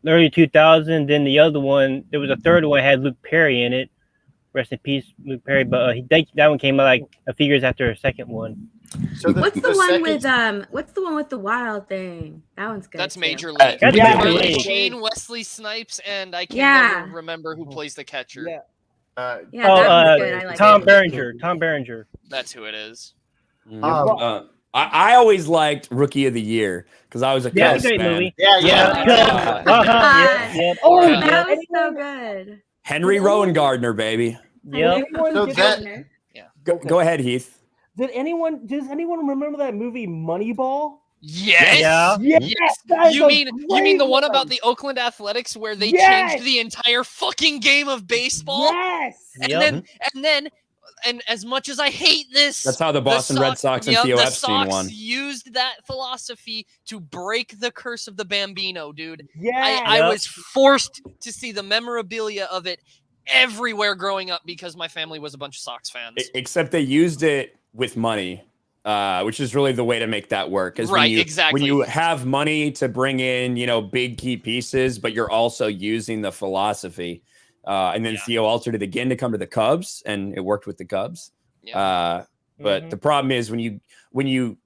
early 2000. Then the other one, there was a third one had Luke Perry in it. Rest in peace, Luke Perry. But that one came out like a few years after the second one. So what's the one with the wild thing? That one's good. That's too. Major League. That's Charlie Major League. Sheen, Wesley Snipes, and I can't never remember who plays the catcher. Yeah. That one's good. I like Tom it. Berenger. Tom Berenger. That's who it is. I always liked Rookie of the Year because I was a Cubs great fan. movie. Yeah. Oh, That was so good. Henry Rowan Gardner, baby. Yep. Go ahead, Heath. Does anyone remember that movie Moneyball? Yes. Yeah. Yes. You mean the one about the Oakland Athletics where they changed the entire fucking game of baseball? Yes. And as much as I hate this, That's how the Boston Red Sox and Theo Epstein won. Used that philosophy to break the curse of the Bambino, dude. Yeah. I was forced to see the memorabilia of it everywhere growing up because my family was a bunch of Sox fans. Except they used it with money, which is really the way to make that work. Right, exactly. When you have money to bring in, big key pieces, but you're also using the philosophy. And then Theo altered it again to come to the Cubs, and it worked with the Cubs. Yeah. But the problem is when you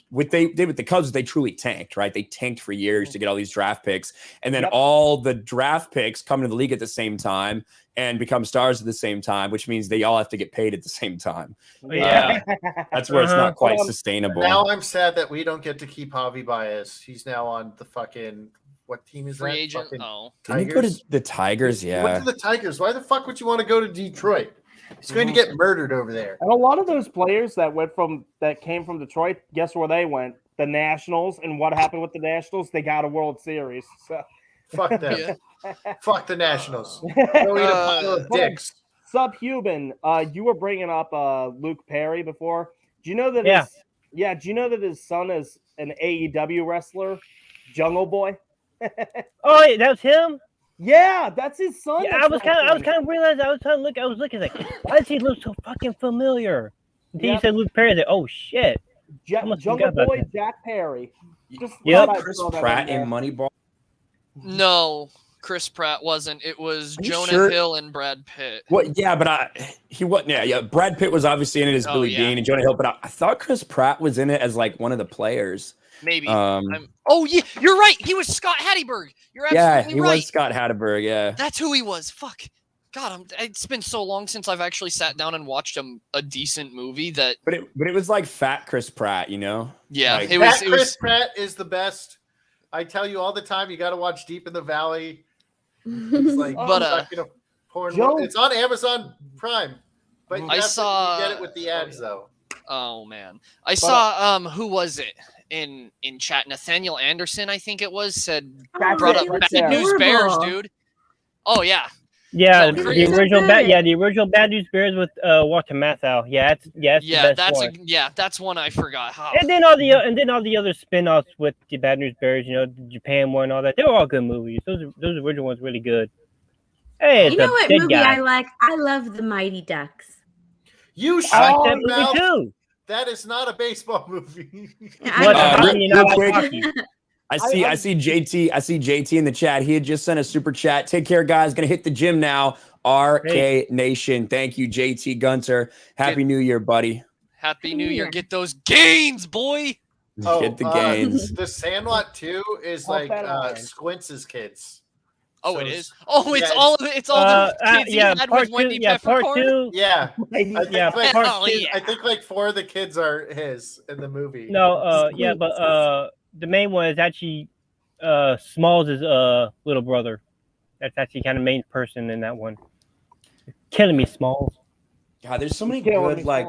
what they did with the Cubs, they truly tanked, right? They tanked for years to get all these draft picks, and then all the draft picks come into the league at the same time and become stars at the same time, which means they all have to get paid at the same time. Yeah. That's where it's not quite sustainable. Now I'm sad that we don't get to keep Javi Baez. He's now on the fucking what team is Free that? agent. Fucking Oh, Didn't he go to the Tigers? He Yeah. went to the Tigers. Why the fuck would you want to go to Detroit? He's going to get murdered over there. And a lot of those players that came from Detroit, guess where they went? The Nationals. And what happened with the Nationals? They got a World Series. So Fuck them. yeah. Fuck the Nationals. Go eat a pile of dicks. SubHuman, you were bringing up Luke Perry before. Do you know that? Yeah. Do you know that his son is an AEW wrestler, Jungle Boy? Oh, yeah, that was him. Yeah, that's his son. Yeah, I was kind of realizing. I was looking like, why does he look so fucking familiar? Until you said Luke Perry, I was like, oh shit. Jungle Boy Jack Perry. Just Chris Pratt in Moneyball. No, Chris Pratt wasn't. It was Jonah Hill and Brad Pitt. What? Yeah, but he wasn't. Yeah. Brad Pitt was obviously in it as Billy Bean and Jonah Hill, but I thought Chris Pratt was in it as like one of the players. Maybe. Oh yeah, you're right. He was Scott Hatteberg. You're absolutely right. He was Scott Hatteberg. Yeah, that's who he was. Fuck. God, it's been so long since I've actually sat down and watched a decent movie that. But it was like fat Chris Pratt, you know. Yeah, like, Chris Pratt is the best. I tell you all the time. You got to watch Deep in the Valley. It's like, porn. It's on Amazon Prime, but you get it with the ads though. Oh man, I saw who was it in chat? Nathaniel Anderson, I think it was, said brought up Bad News Bears, dude. Oh yeah. Yeah, the original Bad News Bears with Walter Matthau. Yeah, that's one I forgot. And then all the other spin-offs with the Bad News Bears, you know, the Japan one, all that. They were all good movies. Those original ones really good. Hey, you know what movie I like? I love The Mighty Ducks. You shut that movie too. That is not a baseball movie. Real quick. I see JT in the chat. He had just sent a super chat. Take care, guys. Gonna hit the gym now. RK Nation. Thank you, JT Gunter. Happy New Year, buddy. Happy New Year. Get those gains, boy. Get the gains. The Sandlot 2 is like Squints' kids. Oh, so it is. Oh, it's all the kids he had with Wendy Peppercorn. Yeah, I think like 4 of the kids are his in the movie. No, but the main one is actually Smalls' little brother. That's actually kind of main person in that one. You're killing me, Smalls. God, there's so many good like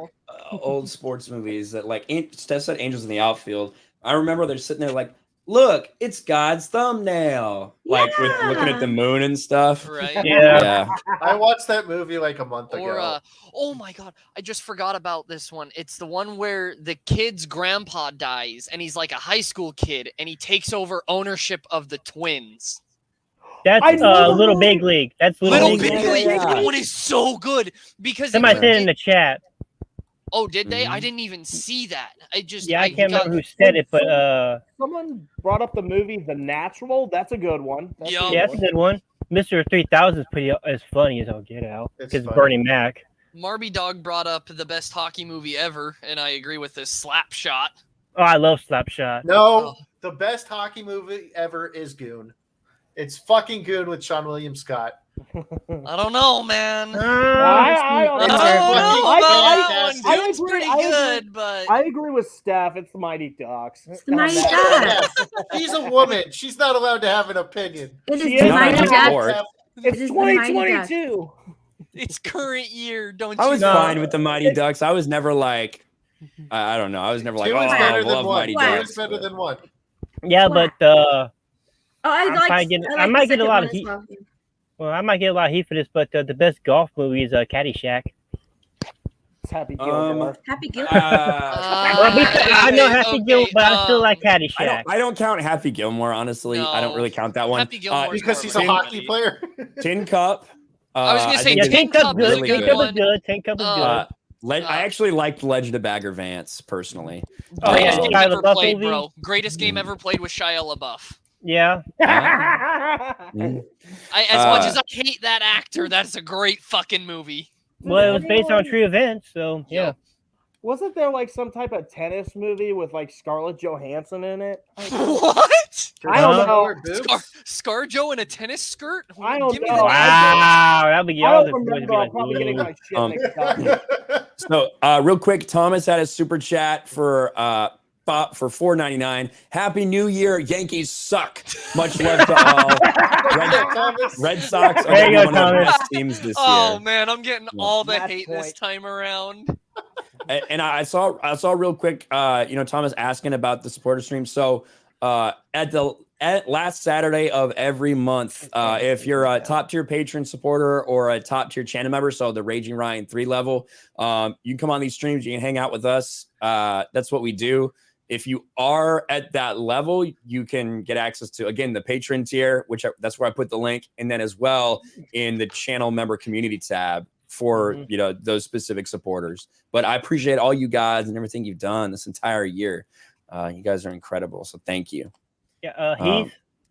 old sports movies that like Steph said Angels in the Outfield. I remember they're sitting there like, look, it's God's thumbnail. Like with looking at the moon and stuff. Right. Yeah. I watched that movie like a month ago. Oh my God. I just forgot about this one. It's the one where the kid's grandpa dies and he's like a high school kid and he takes over ownership of the Twins. That's Little Big League. That's Little Big League. That one is so good because somebody said in the chat. Oh, did they? I didn't even see that. I can't remember who said it, but someone brought up the movie The Natural. That's a good one. That's a good one. Mr. 3000 is pretty as funny as I'll get out. It's Bernie Mac. Marby Dog brought up the best hockey movie ever, and I agree with this. Slapshot. Oh, I love Slapshot. No, the best hockey movie ever is Goon. It's fucking Goon with Sean William Scott. I don't know, man. It's pretty good, but I agree with Steph. It's the Mighty Ducks. It's the Mighty Ducks. She's a woman. She's not allowed to have an opinion. It is the Mighty Ducks. It's 2022. It's current year. Don't I you? was fine with the Mighty Ducks. I was never like, I don't know. I was never like, I love Mighty Ducks. 2 is better than 1. Yeah, but I might get a lot of heat. Well, I might get a lot of heat for this, but the best golf movie is Caddyshack. It's Happy Gilmore. Happy Gilmore. I know Happy Gilmore, but I still like Caddyshack. I don't count Happy Gilmore, honestly. No. I don't really count that one. Happy Gilmore because he's a hockey player. Tin Cup. I was going to say Tin Cup is good. Tin Cup is good. Tin Cup is good. I actually liked Legend of Bagger Vance, personally. Greatest game ever played, bro. Greatest game ever played with Shia LaBeouf. Yeah. As much as I hate that actor, that's a great fucking movie. Well, it was based on true events, so yeah. Wasn't there like some type of tennis movie with like Scarlett Johansson in it? What? I don't know. Her boobs? ScarJo in a tennis skirt? I don't Give me know. the Wow, that'd be I y'all. don't remember. I'm probably getting my shit mixed up. So, real quick, Thomas had a super chat for $4.99. Happy New Year, Yankees suck. Much love to all. Red Sox are There you go, one of the Thomas. best teams this Oh year. man, I'm getting all the Match hate point. this time around. And I saw real quick, Thomas asking about the supporter stream. So at last Saturday of every month, if you're a top tier patron supporter or a top tier channel member, so the Raging Ryan 3 level, you can come on these streams, you can hang out with us. That's what we do. If you are at that level, you can get access to, again, the patron tier, that's where I put the link, and then as well in the channel member community tab for those specific supporters. But I appreciate all you guys and everything you've done this entire year. You guys are incredible, so thank you. Yeah,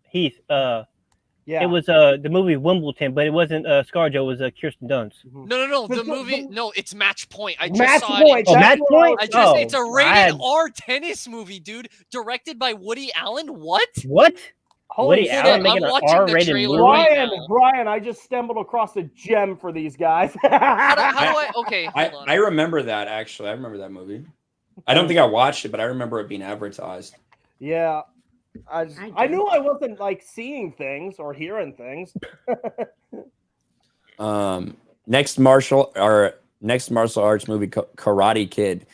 Heath. Yeah. It was the movie Wimbledon, but it wasn't ScarJo. It was Kirsten Dunst. No. The movie, no, it's Match Point. I just Match saw Point. it. Match Point. It's a rated R tennis movie, dude. Directed by Woody Allen. What? What? Holy Woody shit. Allen making I'm an watching the R-rated trailer movie? right now. Brian, I just stumbled across a gem for these guys. How do I? Okay, hold on. I remember that, actually. I remember that movie. I don't think I watched it, but I remember it being advertised. Yeah. I knew I wasn't like seeing things or hearing things. Next martial arts movie, Karate Kid.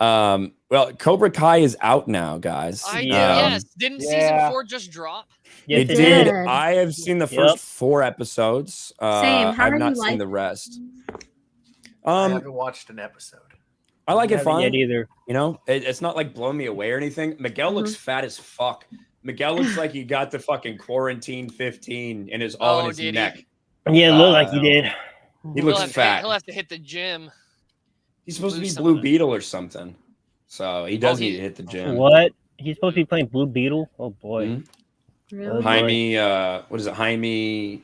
Well, Cobra Kai is out now, guys. Yes. Didn't season 4 just drop? Yes, It did. I have seen the first 4 episodes. Same. How I've are not you seen like the rest. I haven't watched an episode. I like it Haven't fine. yet either. It's not like blowing me away or anything. Miguel looks fat as fuck. Miguel looks like he got the fucking quarantine 15 and is all in his neck. Yeah, it looked like he did. He looks fat. He'll have to hit the gym. He's supposed to be Blue Beetle or something. So he does need to hit the gym. What? He's supposed to be playing Blue Beetle? Oh boy. Mm-hmm. Really? Jaime, what is it? Jaime,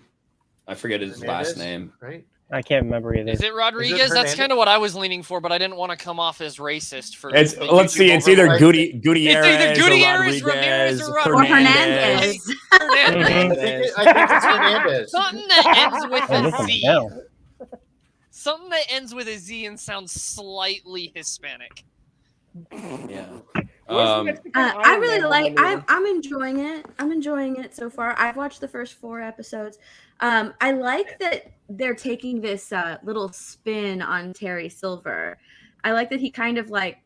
I forget his last name. Right? I can't remember either. Is it Rodriguez? That's kind of what I was leaning for, but I didn't want to come off as racist. Let's see. It's either Gutierrez, It's either Gutierrez, Ramirez, or Hernandez. I think it's Hernandez. Something that ends with Oh, a look at Z. him. Something that ends with a Z and sounds slightly Hispanic. Yeah. I really like. I'm enjoying it. I'm enjoying it so far. I've watched the first 4 episodes. I like that they're taking this little spin on Terry Silver. I like that he kind of like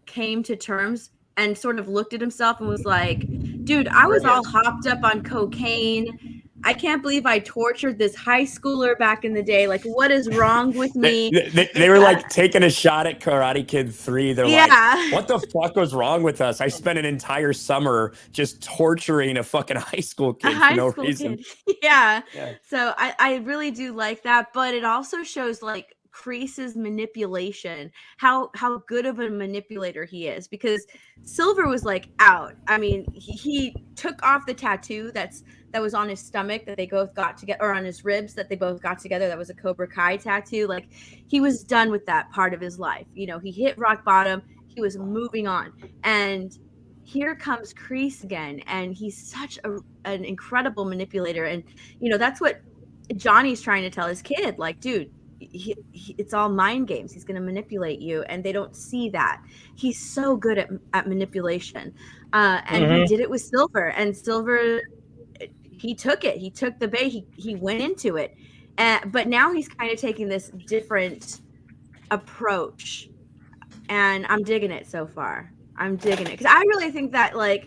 came to terms and sort of looked at himself and was like, "Dude, I was all hopped up on cocaine. I can't believe I tortured this high schooler back in the day. Like, what is wrong with me?" They were like taking a shot at Karate Kid 3. They're like, what the fuck was wrong with us? I spent an entire summer just torturing a fucking high school kid for no reason. Yeah. So I really do like that. But it also shows like Kreese's manipulation, how good of a manipulator he is, because Silver was like out. I mean, he took off the tattoo that was on his stomach that they both got together, or on his ribs that they both got together. That was a Cobra Kai tattoo. Like, he was done with that part of his life. You know, he hit rock bottom. He was moving on. And here comes Kreese again. And he's such an incredible manipulator. And, you know, that's what Johnny's trying to tell his kid. Like, dude, it's all mind games. He's going to manipulate you. And they don't see that. He's so good at manipulation. And he did it with Silver. And Silver, he took it. He took the bait. He went into it. But now he's kind of taking this different approach. And I'm digging it so far. I'm digging it. Because I really think that, like,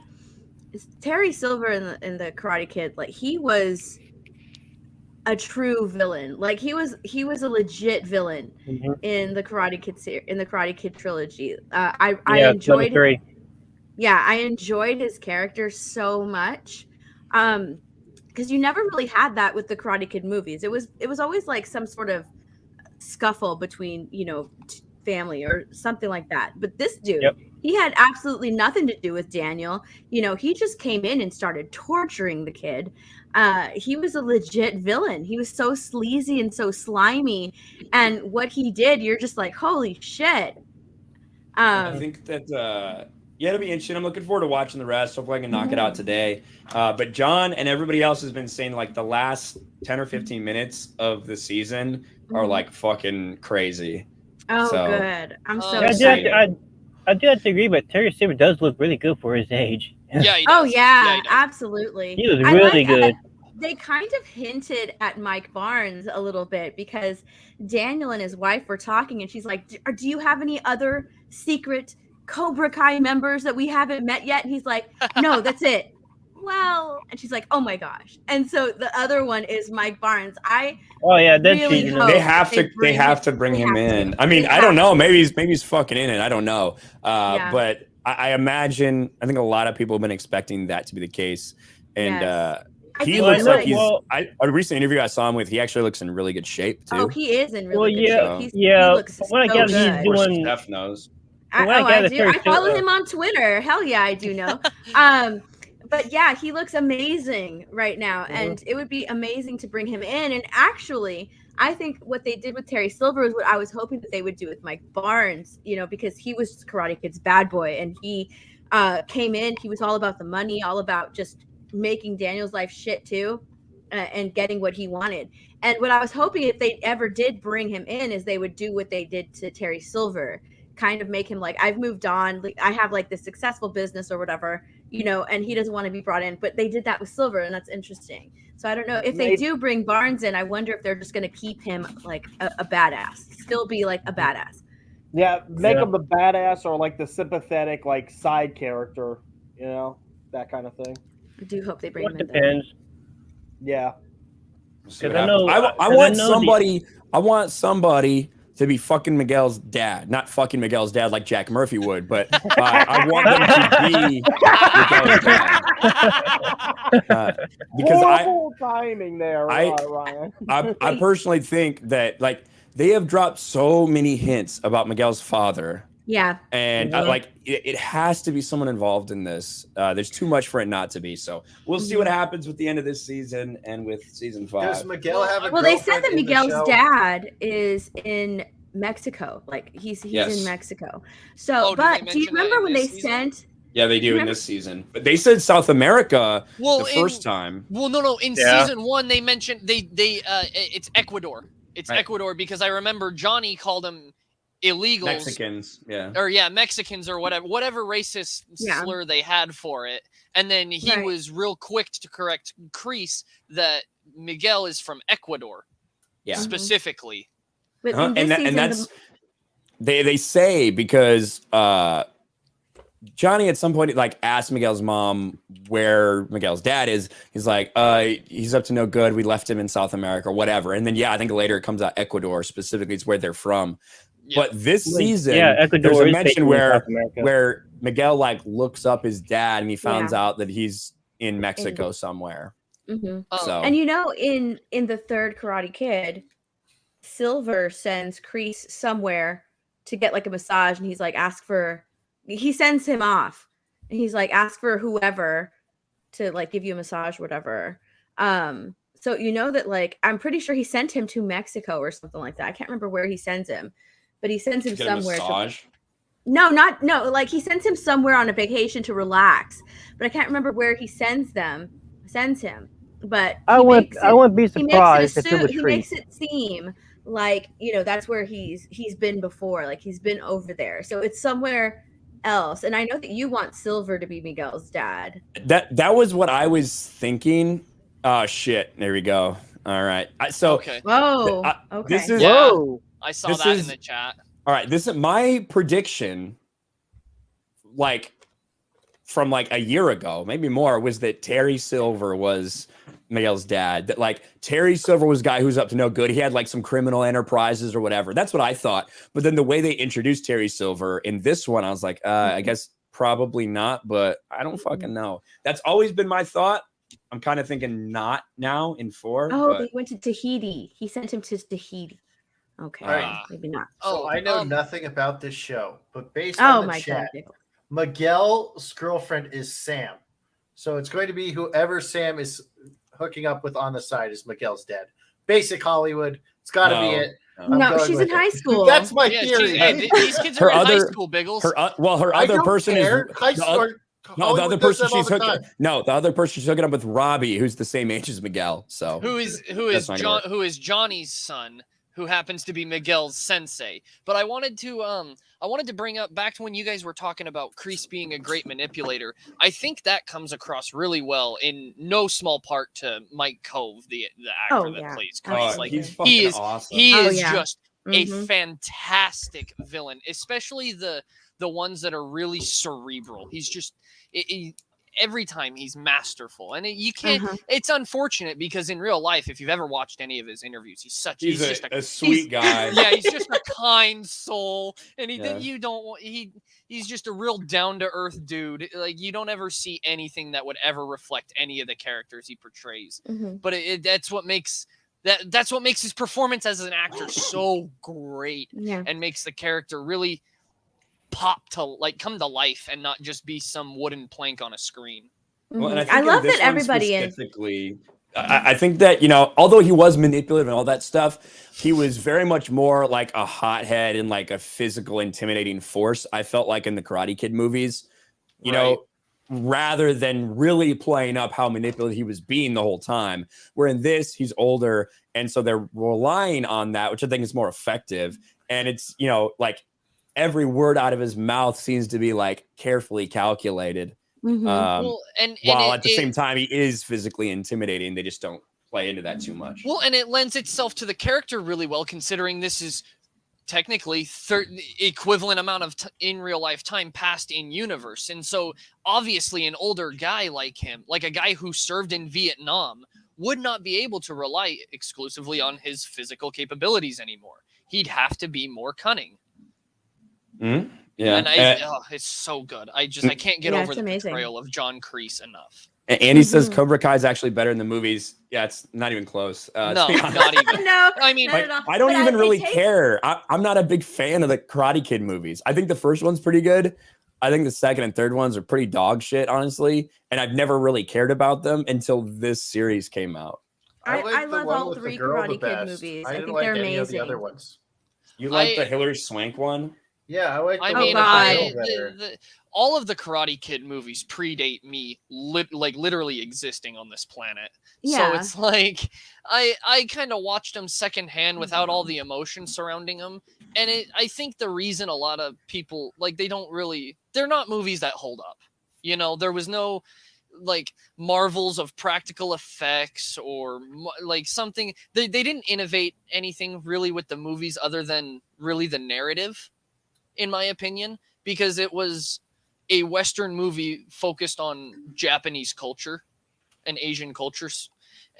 Terry Silver in the Karate Kid, like, he was a true villain. Like, he was a legit villain in the Karate Kid in the Karate Kid trilogy. I enjoyed it. Yeah, I enjoyed his character so much. Because you never really had that with the Karate Kid movies. It was always like some sort of scuffle between, you know, family or something like that. But this dude, he had absolutely nothing to do with Daniel. You know, he just came in and started torturing the kid. He was a legit villain. He was so sleazy and so slimy. And what he did, you're just like, holy shit. I think that it'll be interesting. I'm looking forward to watching the rest. Hopefully I can knock it out today. But John and everybody else has been saying like the last 10 or 15 minutes of the season are like fucking crazy. Oh, So, good. I'm so I excited. do have to agree, but Terry Silver does look really good for his age. Yeah, he does. Oh yeah, he does. absolutely. He was really good. They kind of hinted at Mike Barnes a little bit because Daniel and his wife were talking, and she's like, "Do you have any other secret Cobra Kai members that we haven't met yet?" And he's like, "No, that's it." Well, and she's like, "Oh my gosh!" And so the other one is Mike Barnes. Oh yeah, that's really hope they have to bring him in. I mean, I don't know. Maybe he's fucking in it. I don't know. But I imagine. I think a lot of people have been expecting that to be the case, and. He looks like he's. A recent interview I saw him with. He actually looks in really good shape too. Oh, he is in really good shape. He looks so good. He's doing. Steph knows. I do. I follow him on Twitter. Hell yeah, I do know. But yeah, he looks amazing right now, and it would be amazing to bring him in. And actually, I think what they did with Terry Silver is what I was hoping that they would do with Mike Barnes. You know, because he was Karate Kid's bad boy, and he came in. He was all about the money, all about just making Daniel's life shit too, and getting what he wanted. And what I was hoping if they ever did bring him in is they would do what they did to Terry Silver, kind of make him like, I've moved on, like I have like this successful business or whatever, you know, and he doesn't want to be brought in. But they did that with Silver, and that's interesting. So I don't know if they do bring Barnes in. I wonder if they're just going to keep him like a badass, still be like a badass. Yeah, make him the badass or like the sympathetic like side character, you know, that kind of thing. I do hope they bring him in. Depends. Yeah. I want somebody to be fucking Miguel's dad, not fucking Miguel's dad like Jack Murphy would, but I want them to be Miguel's dad. Because horrible timing there, Ryan. I personally think that like they have dropped so many hints about Miguel's father. Yeah. And like it has to be someone involved in this. There's too much for it not to be. So we'll see what happens with the end of this season and with season 5. Does Miguel have a Well, they said that girlfriend in the Miguel's show? dad is in Mexico. Like he's in Mexico. So, but do you remember when they sent? Yeah, they do in this season. But they said South America the first time. Well, no. In season 1, they mentioned it's Ecuador. It's Ecuador because I remember Johnny called them illegals, Mexicans, Mexicans or whatever racist slur they had for it, and then he was real quick to correct Kreese that Miguel is from Ecuador, specifically. And that's they say because Johnny at some point like asked Miguel's mom where Miguel's dad is. He's like, he's up to no good. We left him in South America or whatever. And then I think later it comes out Ecuador specifically. It's where they're from. Yeah. But this season, there's a mention where Miguel like looks up his dad and he finds out that he's in Mexico somewhere. Mm-hmm. So, and you know, in the third Karate Kid, Silver sends Kreese somewhere to get like a massage, and he's like, he sends him off, and he's like, ask for whoever to like give you a massage, whatever. So you know that like I'm pretty sure he sent him to Mexico or something like that. I can't remember where he sends him. But he sends him somewhere. No, like he sends him somewhere on a vacation to relax. But I can't remember where he sends him. But I wouldn't be surprised if it was He makes it seem like, you know, that's where he's been before. Like he's been over there. So it's somewhere else. And I know that you want Silver to be Miguel's dad. That was what I was thinking. Oh shit! There we go. All right. Okay. Whoa. Okay. This is whoa. I saw that in the chat. All right, this is my prediction, like from like a year ago, maybe more, was that Terry Silver was Miguel's dad. That like Terry Silver was a guy who's up to no good. He had like some criminal enterprises or whatever. That's what I thought. But then the way they introduced Terry Silver in this one, I was like, I guess probably not, but I don't fucking know. That's always been my thought. I'm kind of thinking not now in 4. Oh, they went to Tahiti. He sent him to Tahiti. Okay, maybe not. So I know nothing about this show, but based on the chat, Miguel's girlfriend is Sam. So it's going to be whoever Sam is hooking up with on the side is Miguel's dad. Basic Hollywood. It's got to be it. I'm No, going she's with in high it. school. That's my Yeah, theory. these kids Her are in high other- school, Biggles. Her I other don't person care. is High the school. no, the other Hollywood does person them all she's the hooking. time. No, the other person she's hooking up with Robbie, who's the same age as Miguel. So who is That's not gonna work. Johnny's son, who happens to be Miguel's sensei. But I wanted to bring up back to when you guys were talking about Kreese being a great manipulator. I think that comes across really well in no small part to Mike Cove, the actor that plays Kreese. Like he's he fucking is awesome. he Oh, is yeah. just a Mhm. fantastic villain, especially the ones that are really cerebral. He's just every time he's masterful, and you can't. Uh-huh. It's unfortunate because in real life, if you've ever watched any of his interviews, he's just a sweet guy. yeah, he's just a kind soul, and Yeah. he's just a real down to earth dude. Like you don't ever see anything that would ever reflect any of the characters he portrays. Mhm. But that's what makes his performance as an actor so great, Yeah. and makes the character really pop to come to life and not just be some wooden plank on a screen. Well, and Mhm. I, think I in love this that one everybody in. specifically, I think that, although he was manipulative and all that stuff, he was very much more like a hothead and like a physical intimidating force. I felt like in the Karate Kid movies, rather than really playing up how manipulative he was being the whole time. Where in this, he's older. And so they're relying on that, which I think is more effective. And it's, like every word out of his mouth seems to be like carefully calculated. Mhm. Well, and While at the same time, he is physically intimidating. They just don't play into that too much. Well, and it lends itself to the character really well, considering this is technically equivalent amount of in real life time passed in universe. And so obviously an older guy like him, like a guy who served in Vietnam, would not be able to rely exclusively on his physical capabilities anymore. He'd have to be more cunning. Mm-hmm. Yeah, and it's so good. I can't get over the portrayal of John Kreese enough. And Andy says Cobra Kai is actually better in the movies. Yeah, it's not even close. No, not even. No, I mean, not at all. I don't But even really it takes- care. I'm not a big fan of the Karate Kid movies. I think the first one's pretty good. I think the second and third ones are pretty dog shit, honestly. And I've never really cared about them until this series came out. I like the love one all with the 3 girl the Karate Kid best. movies. I I didn't think like they're any of the amazing. other ones. You like the Hillary Swank one? Yeah, I like. I the mean, one God. with the girl better. all of the Karate Kid movies predate me, literally existing on this planet. So Yeah. it's like I kind of watched them secondhand without all the emotion surrounding them, and I think the reason a lot of people they're not movies that hold up. There was no like marvels of practical effects or like something. They didn't innovate anything really with the movies other than really the narrative, in my opinion, because it was a Western movie focused on Japanese culture and Asian cultures.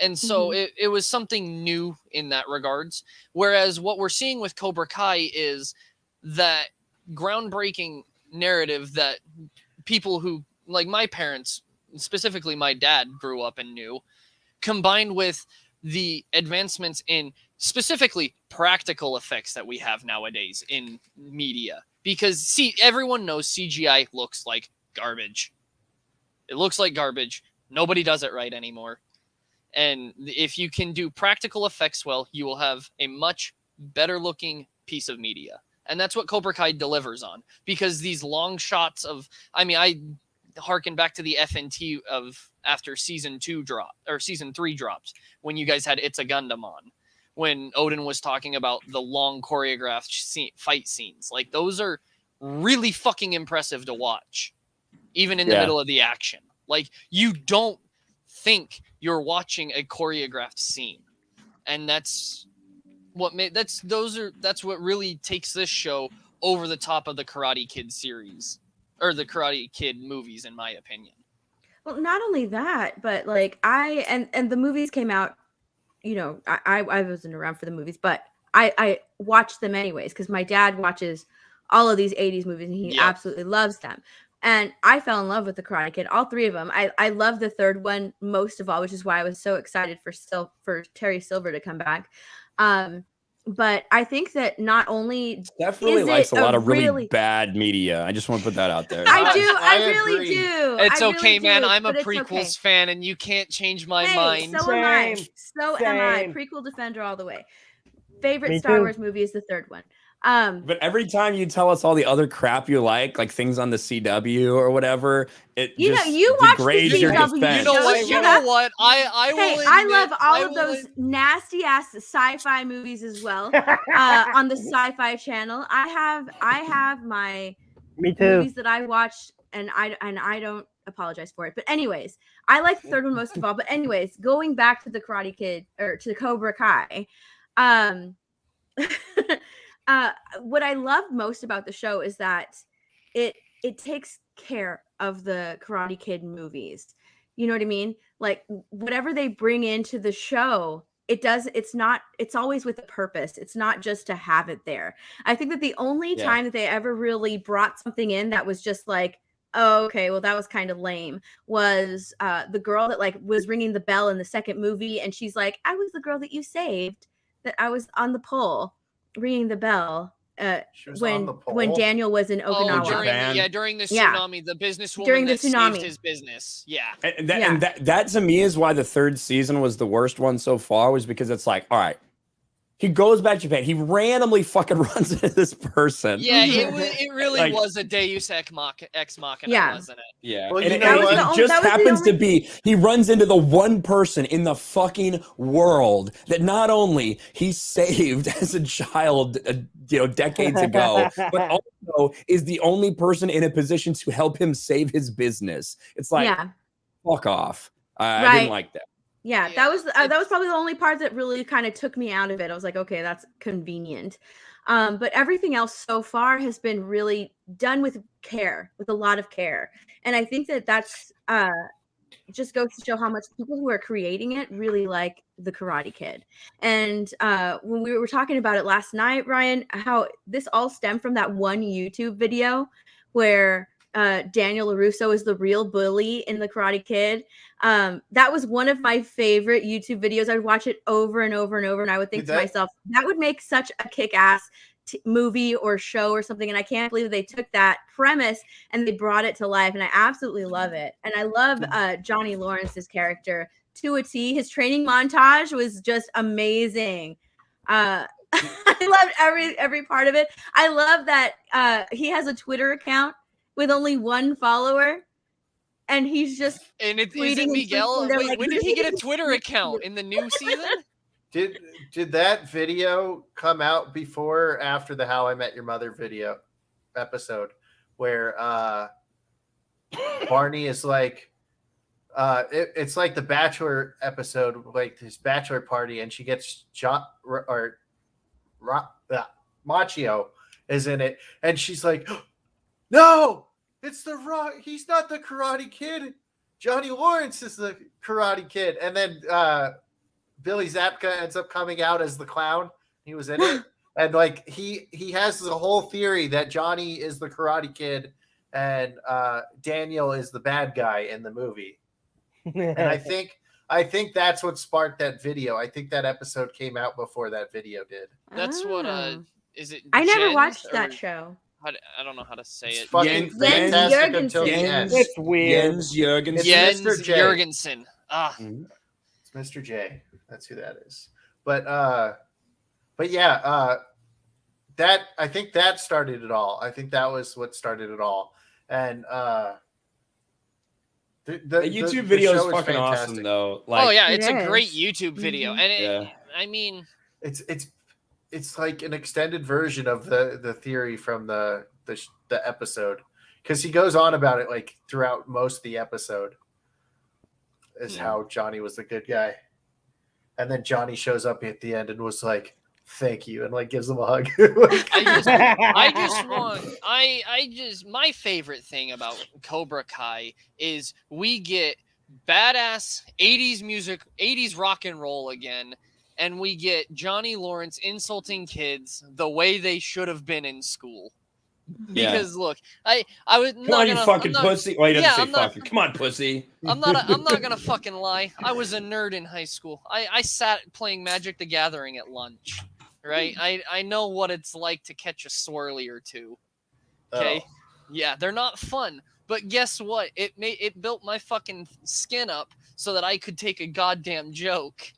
And so it was something new in that regards. Whereas what we're seeing with Cobra Kai is that groundbreaking narrative that people who, like my parents, specifically my dad, grew up and knew, combined with the advancements in specifically practical effects that we have nowadays in media. Because everyone knows CGI looks like garbage. It looks like garbage. Nobody does it right anymore. And if you can do practical effects well, you will have a much better looking piece of media. And that's what Cobra Kai delivers on. Because these long shots of, I harken back to the FNT of after season 3 dropped, when you guys had It's a Gundam on, when Odin was talking about the long choreographed fight scenes. Like, those are really fucking impressive to watch, even in the middle of the action. Like, you don't think you're watching a choreographed scene, and that's what really takes this show over the top of the Karate Kid series, or the Karate Kid movies, in my opinion. Well, not only that, but like and the movies came out, I wasn't around for the movies, but I watched them anyways because my dad watches all of these 80s movies and he absolutely loves them. And I fell in love with the Karate Kid, all 3 of them. I love the third one most of all, which is why I was so excited for Terry Silver to come back. But I think that not only Steph really likes a lot of really bad media. I just want to put that out there. I do. I agree. really do. It's I okay, really man. do, I'm a but it's prequels okay. fan, and you can't change my Hey, mind. So am I. Same. So am I. Same. Prequel defender all the way. favorite Me Star too. Wars movie is the third one. But every time you tell us all the other crap you like things on the CW or whatever, it You know, just you watch the degrades your CW defense. You know shows. what? Shut You know up. what? I will. Hey, Admit, I love all I of will those nasty ass sci-fi movies as well. Oh, On the Sci-Fi Channel, I have my Me too. movies that I watched, and I don't apologize for it. But anyways, I like the third one most of all. But anyways, going back to the Karate Kid or to Cobra Kai, what I love most about the show is that it takes care of the Karate Kid movies. You know what I mean? Like whatever they bring into the show, it's always with a purpose. It's not just to have it there. I think that the only Yeah. time that they ever really brought something in that was just like, oh, okay, well, that was kind of lame, was the girl that like was ringing the bell in the second movie, and she's like, I was the girl that you saved, that I was on the pole ringing the bell She was on the when pole. Daniel was in Oh, Okinawa. during the Yeah. tsunami, the businesswoman During the that saved tsunami. his business. Yeah. And that, Yeah. and that to me is why the third season was the worst one so far, was because it's like, all right, he goes back to Japan. He randomly fucking runs into this person. Yeah, Mhm. it really Like- was a Deus Ex Machina, Yeah. wasn't it? Yeah. Well, and you it, know and what? it That was just the happens to only- be he runs into the one person in the fucking world that not only he saved as a child, decades ago, but also is the only person in a position to help him save his business. It's like, Yeah. fuck off. I Right. didn't like that. Yeah, Yeah, that was it's- probably the only part that really kind of took me out of it. I was like, okay, that's convenient. But everything else so far has been really done with care, with a lot of care. And I think that that's just goes to show how much people who are creating it really like the Karate Kid. And when we were talking about it last night, Ryan, how this all stemmed from that one YouTube video where Daniel LaRusso is the real bully in the Karate Kid. That was one of my favorite YouTube videos. I'd watch it over and over and over, and I would think Did to that- myself, that would make such a kick-ass movie or show or something. And I can't believe they took that premise and they brought it to life, and I absolutely love it. And I love Johnny Lawrence's character to a T. His training montage was just amazing. I loved every part of it. I love that he has a Twitter account with only one follower, and he's just And is tweeting it and Miguel? tweeting. They're Wait, like, when did he get a Twitter account? In the new season? Did that video come out before or after the How I Met Your Mother video episode where Barney is like it's like the Bachelor episode, like his bachelor party, and she gets Machio is in it, and she's like, no, it's the wrong, he's not the Karate Kid, Johnny Lawrence is the Karate Kid. And then Billy Zabka ends up coming out as the clown. He was in it. And like he has the whole theory that Johnny is the Karate Kid and Daniel is the bad guy in the movie. And I think that's what sparked that video. I think that episode came out before that video did. That's what Oh. is it? I never Jen, watched or that show. I don't know how to say It's it. fucking Jens fantastic until the Jorgensen. end. It's weird. Jens Jurgens. It's Jens Mr. J. Jurgensen. Ah, It's Mr. J. That's who that is. But yeah, that I think that started it all. I think that was what started it all. And the YouTube video is show fucking awesome, fantastic. though. Like, oh yeah, It it's a great is. YouTube video, Mhm. and Yeah. I mean, It's like an extended version of the theory from the episode, because he goes on about it like throughout most of the episode, is how Johnny was the good guy, and then Johnny shows up at the end and was like, "Thank you," and like gives him a hug. my favorite thing about Cobra Kai is we get badass 80s music, 80s rock and roll again, and we get Johnny Lawrence insulting kids the way they should have been in school. Yeah. Because look, I would come on, you fucking pussy. Well, he doesn't say I'm not- fucking. Come on, pussy. I'm not gonna fucking lie. I was a nerd in high school. I sat playing Magic the Gathering at lunch. Right? I know what it's like to catch a swirly or two. Okay. Oh. Yeah, they're not fun. But guess what? It built my fucking skin up so that I could take a goddamn joke.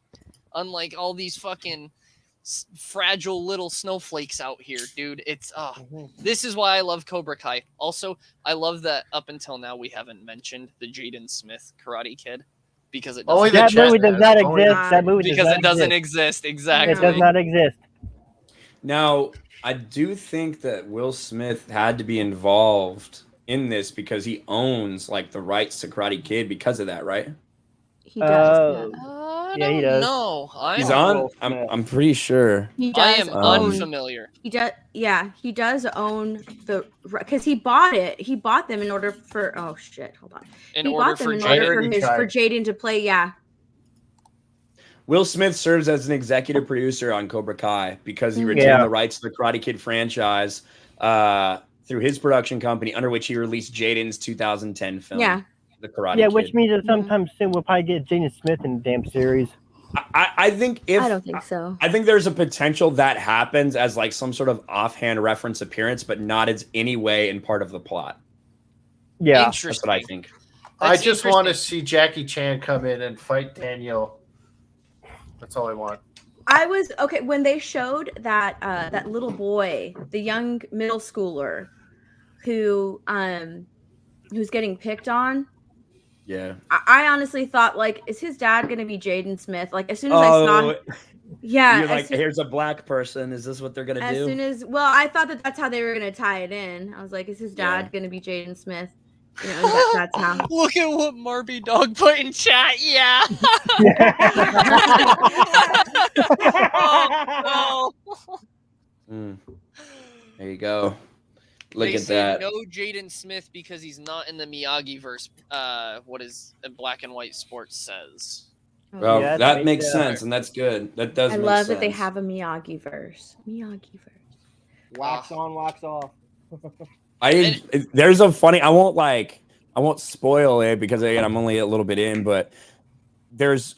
Unlike all these fucking fragile little snowflakes out here, dude. It's this is why I love Cobra Kai. Also, I love that up until now we haven't mentioned the Jaden Smith Karate Kid because it Only doesn't, the That movie chest does not has- only- exist. That movie because does it not doesn't exist. exist. Exactly. It does not exist. Now, I do think that Will Smith had to be involved in this because he owns like the rights to Karate Kid because of that, right? He does. I Yeah, he don't does. know. He's on. Will Smith. I'm pretty sure. He I does am own. unfamiliar. He does. Yeah, he does own the because he bought it. He bought them in order for. Oh shit! Hold on. In He order bought them for in order Jaden. for Jaden to play. Yeah. Will Smith serves as an executive producer on Cobra Kai because he retained Yeah. the rights to the Karate Kid franchise through his production company, under which he released Jaden's 2010 film, Yeah. The Karate Yeah, Kid. which means that sometime soon we'll probably get Jaden Smith in the damn series. I think if I don't think so. I think there's a potential that happens as like some sort of offhand reference appearance, but not as any way in part of the plot. Yeah. That's Interesting. what I think. I That's just want to interesting. see Jackie Chan come in and fight Daniel. That's all I want. I was okay when they showed that that little boy, the young middle schooler, who's getting picked on. Yeah. I honestly thought, like, is his dad going to be Jaden Smith? Like, as soon as I saw, yeah, You're as like, soon- here's a black person. Is this what they're gonna as do? soon as, well, I thought that's how they were going to tie it in. I was like, is his dad Yeah. going to be Jaden Smith? You know, that's how. Look at what Marby Dog put in chat. Yeah. Oh, no. Mm. There you go. Look They at say that. no Jaden Smith because he's not in the Miyagi verse. What is Black and White Sports says. Well, Yeah, that that makes makes sense, and that's good. That does. I make love that they sense. have a Miyagi verse. Miyagi verse. Wax on, wax off. There's a funny. I won't spoil it because again, I'm only a little bit in, but there's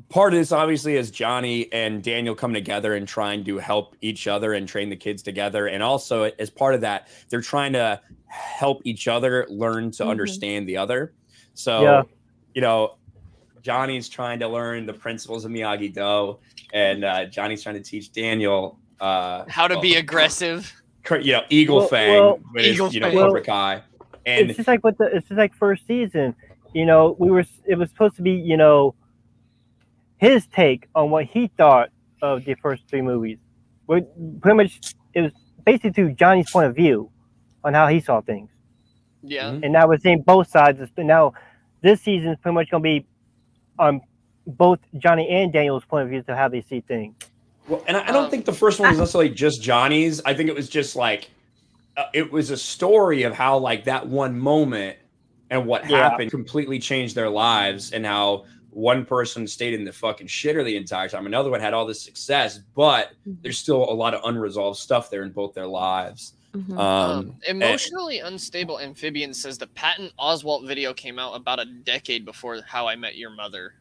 part of this obviously is Johnny and Daniel come together and trying to help each other and train the kids together, and also as part of that, they're trying to help each other learn to understand the other. So, Yeah. you know, Johnny's trying to learn the principles of Miyagi-Do, and Johnny's trying to teach Daniel How to be aggressive. Eagle Well, Fang, but Eagle it's, Fang. Cobra Kai. And It's just like it's just like first season. You know, it was supposed to be, you know, his take on what he thought of the first three movies. Pretty much, it was basically through Johnny's point of view on how he saw things. Yeah. Mhm. And now we're seeing both sides. Now, this season is pretty much going to be on both Johnny and Daniel's point of view to how they see things. Well, and I don't think the first one was necessarily just Johnny's. I think it was just like it was a story of how like that one moment and what happened completely changed their lives, and how one person stayed in the fucking shitter the entire time. Another one had all this success, but there's still a lot of unresolved stuff there in both their lives. Emotionally Unstable Amphibian says the Patton Oswalt video came out about a decade before How I Met Your Mother.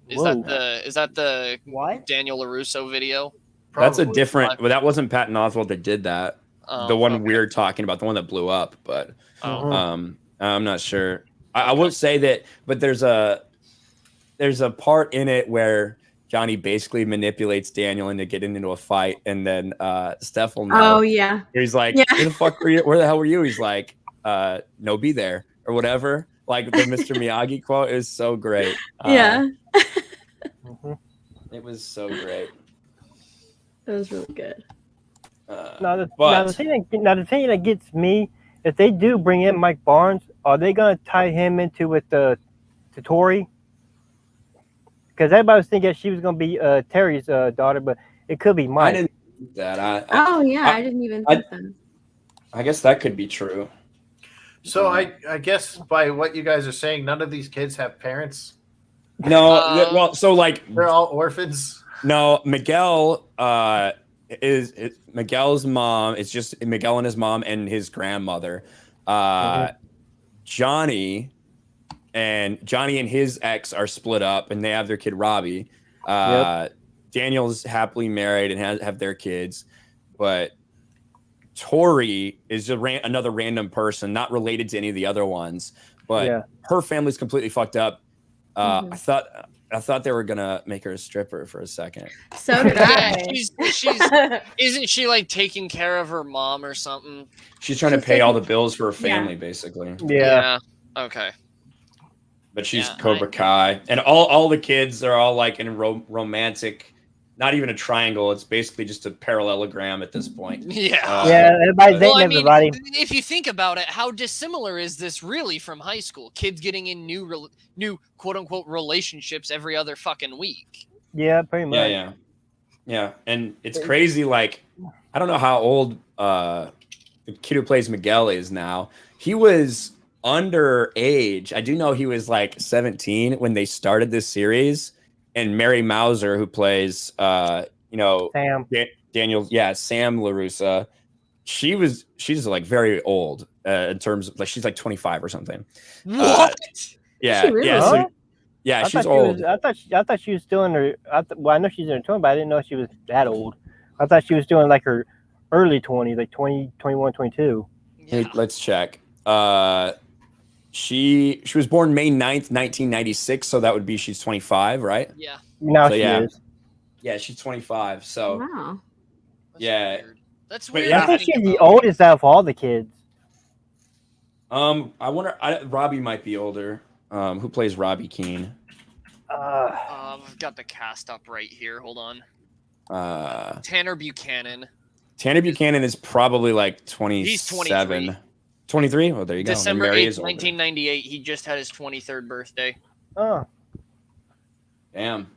Is that the What? Daniel LaRusso video? That's a Probably. different. Well, that wasn't Patton Oswalt that did that. The one we're talking about, the one that blew up, but I'm not sure. I will say that, but there's a part in it where Johnny basically manipulates Daniel into getting into a fight, and then Steph will know. Oh yeah. He's like, Yeah. "Where the fuck were you? Where the hell were you?" He's like, "No, be there," or whatever. Like the Mr. Miyagi quote is so great. Yeah. It was so great. That was really good. Now the thing that gets me, if they do bring in Mike Barnes, are they gonna tie him into with the Tori? Because everybody was thinking she was gonna be Terry's daughter, but it could be Mike. I didn't think that. I didn't even think that. I guess that could be true. So I guess by what you guys are saying, none of these kids have parents. No, well, so like They're all orphans. no, Miguel is Miguel's mom. It's just Miguel and his mom and his grandmother. Johnny and his ex are split up, and they have their kid Robbie. Daniel's happily married and have their kids, but Tori is just another random person, not related to any of the other ones, but her family's completely fucked up. I thought I thought they were gonna make her a stripper for a second. So did Yeah, I. she's isn't she like taking care of her mom or something? She's trying to She's pay all taking- the bills for her Yeah. family, basically. Yeah. Okay. But she's Yeah, Cobra Kai, and all the kids are all like in romantic, not even a triangle. It's basically just a parallelogram at this point. Yeah. Yeah, everybody's Well, dating everybody. if you think about it, how dissimilar is this really from high school? Kids getting in new quote unquote relationships every other fucking week. Yeah, pretty much. Yeah. And it's crazy. Like, I don't know how old the kid who plays Miguel is now. He was underage. I do know he was like 17 when they started this series. And Mary Mauser, who plays, Sam. Daniel, Sam LaRussa, she's like very old in terms of like she's like 25 or something. What? Yeah, Is she really? yeah, Huh? yeah, I she's thought old. She was, I thought she was still in her. Well, I know she's in her 20s, but I didn't know she was that old. I thought she was doing like her early 20s, like 20, 21, 22. Hey, let's check. She was born May 9th, 1996, so that would be she's 25, right? Yeah. Now So, she yeah. is. Yeah, she's 25. So Wow. That's Yeah. weird. That's But weird. yeah. I to think think she's the about. oldest out of all the kids. I wonder. Robbie might be older. Who plays Robbie Keene? I've got the cast up right here. Hold on. Tanner Buchanan. Tanner Buchanan is probably like 27. He's 23. 23? Oh, there you go. December Mary 8th, is older. 1998. He just had his 23rd birthday. Oh, Damn.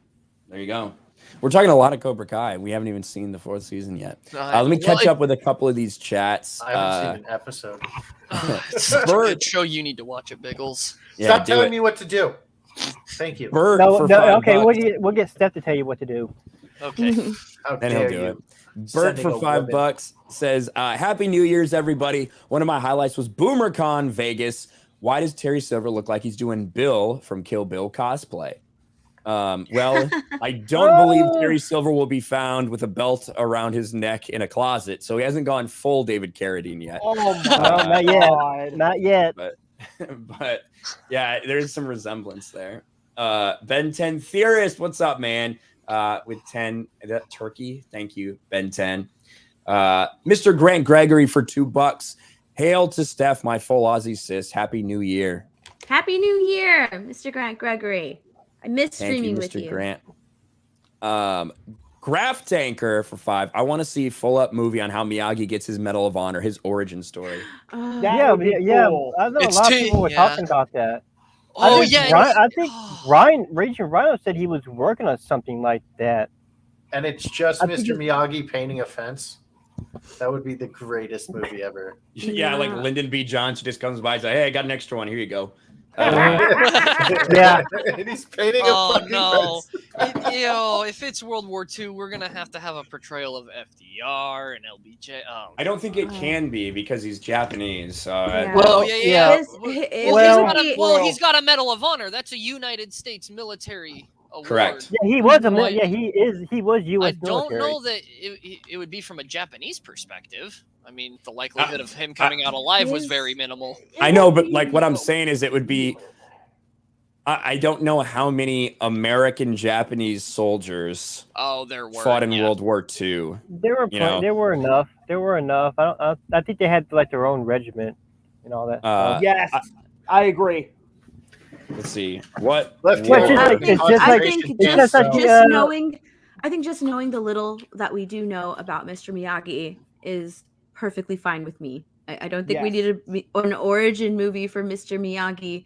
There you go. We're talking a lot of Cobra Kai. We haven't even seen the 4th season yet. Let me catch up with a couple of these chats. I haven't seen an episode. It's such a Bert. good show. You need to watch it, Biggles. Yeah, Stop do telling it. me what to do. Thank you. Bert no, for no, $5 okay, bucks. we'll get Steph to tell you what to do. Okay. How Then he'll dare do you? it. Bert Sending for a $5 woman. bucks says, "Happy New Year's, everybody. One of my highlights was BoomerCon Vegas. Why does Terry Silver look like he's doing Bill from Kill Bill cosplay?" Well, I don't believe Terry Silver will be found with a belt around his neck in a closet, so he hasn't gone full David Carradine yet. Oh my No, not yet. God. Not yet. But yeah, there's some resemblance there. Ben 10 Theorist, what's up, man? With 10, is that turkey? Thank you, Ben 10. Mr. Grant Gregory for $2. Hail to Steph, my full Aussie sis. Happy New Year. Happy New Year, Mr. Grant Gregory. I miss Thank you, streaming with Mr. you. Grant. Graph Tanker for $5. I want to see a full up movie on how Miyagi gets his Medal of Honor, his origin story. Oh, That Yeah, would be yeah. cool. I know It's a lot too- of people were yeah. talking about that. Oh, I think yeah. Ryan, I think Raging Rhino said he was working on something like that. And it's just I think Mr. Miyagi painting a fence. That would be the greatest movie ever. Yeah, like Yeah. Lyndon B. Johnson just comes by and says, "Hey, I got an extra one. Here you go." Yeah. And he's painting Oh, a fucking no. fence. If it's World War II, we're gonna have to have a portrayal of FDR and LBJ. Oh, I don't think it can be because he's Japanese. So Yeah. well, yeah. His- Well, his- he's got a Medal of Honor. That's a United States military award. Correct. Yeah, he was a Well, yeah, he was I U.S. don't military. know that it would be from a Japanese perspective. I mean, the likelihood of him coming out alive was very minimal. I know, but like what I'm saying is it would be. I don't know how many American Japanese soldiers Oh, there were. fought in yeah. World War II. There were you know. there were enough. There were enough. I think they had like their own regiment and all that. Yes, I agree. Let's see what. Left Well, hand it's fucking just like- I concentration think camp, just so- like just uh, knowing, I think just knowing the little that we do know about Mr. Miyagi is perfectly fine with me. I don't think we Yes. need an origin movie for Mr. Miyagi.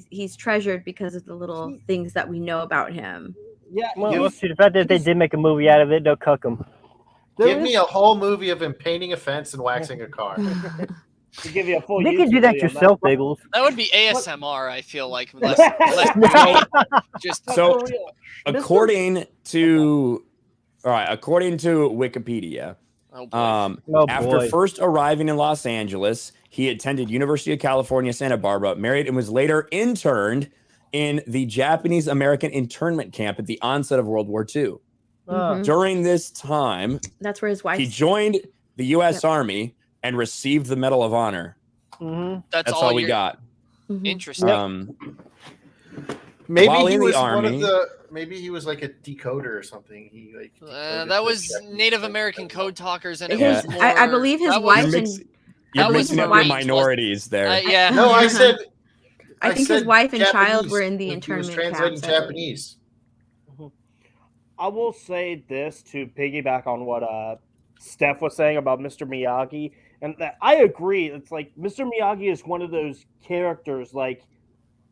He's treasured because of the little things that we know about him. Yeah, Well, he's- to the fact that they did make a movie out of it, they'll cuck him. there Give is- me a whole movie of him painting a fence and waxing a car. to give you a full. You can do YouTube that video, yourself, Biggles. That would be ASMR. I feel like less just That's So- for real. According to Wikipedia, oh boy. Oh after boy. first arriving in Los Angeles, he attended University of California, Santa Barbara, married, and was later interned in the Japanese American internment camp at the onset of World War II. Mhm. During this time, That's where his wife. he joined the U.S. Army and received the Medal of Honor. Mhm. That's That's all we you're- got. Mhm. Interesting. Maybe While he in the was one army- of the. Maybe he was like a decoder or something. He like decoded That the was Japanese Native language. American code talkers, and it Yeah. was more. I believe his that wife was- You're, and mix, you're that was mixing up white, your wasn't- minorities there. yeah. No, I said. I think his said wife and child Japanese. were in the He was internment translating camps. I believe. Japanese. I will say this to piggyback on what Steph was saying about Mr. Miyagi, and that I agree. It's like Mr. Miyagi is one of those characters, like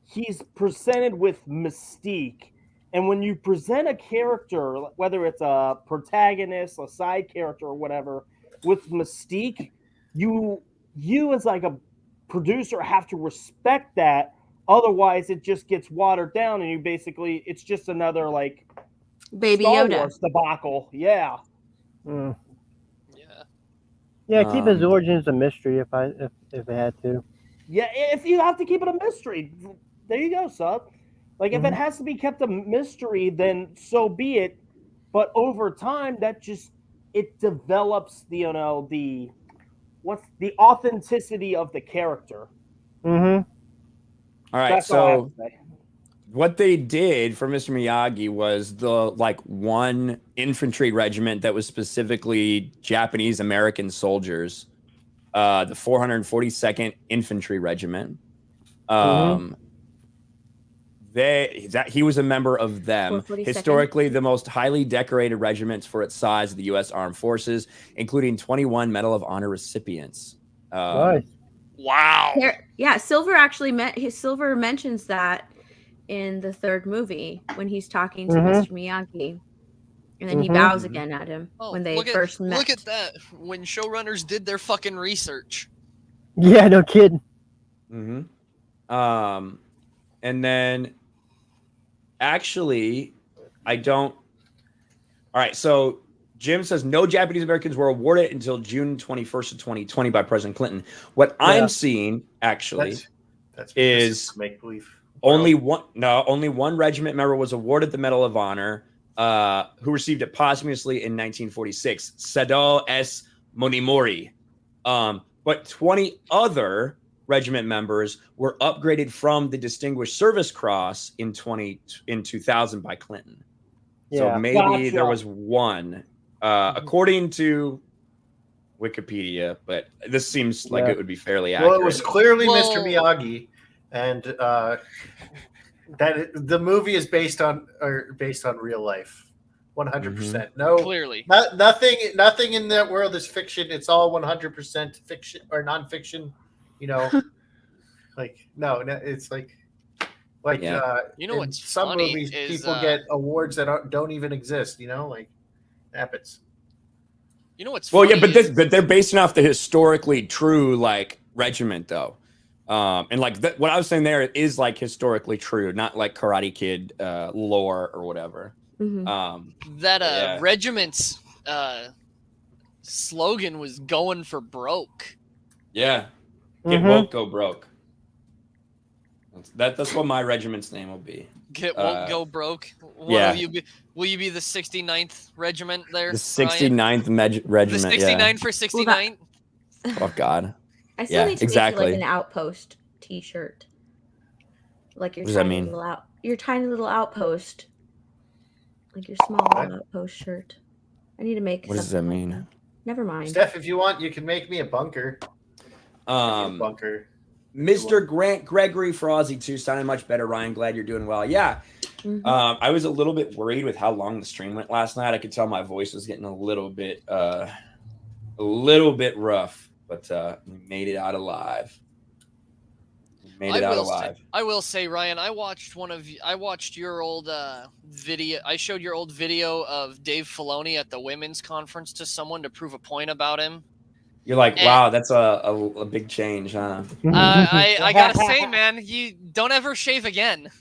he's presented with mystique, and when you present a character, whether it's a protagonist, a side character, or whatever, with mystique, you as like a producer have to respect that. Otherwise, it just gets watered down, and it's just another like Baby Star Yoda. Wars debacle. Yeah. Mm. Yeah. Yeah, keep his Um, origins a mystery if it had to. Yeah, if you have to keep it a mystery, there you go, Sub. Like, if it has to be kept a mystery, then so be it. But over time, it develops the authenticity of the character. Mm-hmm. All right, That's all I have so to say. what they did for Mr. Miyagi was the one infantry regiment that was specifically Japanese American soldiers, the 442nd Infantry Regiment. He was a member of them. 442nd. Historically, the most highly decorated regiments for its size of the U.S. Armed Forces, including 21 Medal of Honor recipients. Nice. Wow. Yeah, Silver mentions that in the third movie when he's talking to Mr. Miyagi, and then he bows again at him when they first met. Look at that. When showrunners did their fucking research. Yeah, no kidding. And then actually, I don't. All right, so Jim says no Japanese Americans were awarded until June 21st of 2020 by President Clinton. What I'm seeing actually That's is make believe. only one regiment member was awarded the Medal of Honor, who received it posthumously in 1946, Sado S. Monimori. But 20 other regiment members were upgraded from the Distinguished Service Cross in 2000 by Clinton. Yeah. So maybe there was one, according to Wikipedia, but this seems like it would be fairly accurate. Well, it was clearly Mr. Miyagi, and that the movie is based on real life, 100%. No, Clearly. nothing in that world is fiction. It's all 100% fiction or nonfiction. You know, it's like you know in what's some funny movies is, people get awards that don't even exist. You know, like happens. You know what's well, funny yeah, but they're basing off the historically true regiment though, and what I was saying there is historically true, not like Karate Kid lore or whatever. Mm-hmm. Regiment's slogan was "Going for broke." Yeah, get woke, go broke. That's what my regiment's name will be. Get woke, go broke. Yeah. Will you be the 69th regiment there? The 69th regiment. The 69 for 69. Oh God. I still need to make exactly. you like an Outpost T-shirt, like your What does that tiny mean? your tiny little outpost, like your small little outpost shirt. I need to make. What does that something mean? like that. Never mind. Steph, if you want, you can make me a bunker. Bunker. Mr. Grant Gregory for Aussie 2 sounded much better. Ryan, glad you're doing well. Yeah. I was a little bit worried with how long the stream went last night. I could tell my voice was getting a little bit rough, but we made it out alive. I will say, Ryan, I watched your old video. I showed your old video of Dave Filoni at the women's conference to someone to prove a point about him. You're like, wow, that's a big change, huh? I gotta say, man, you don't ever shave again.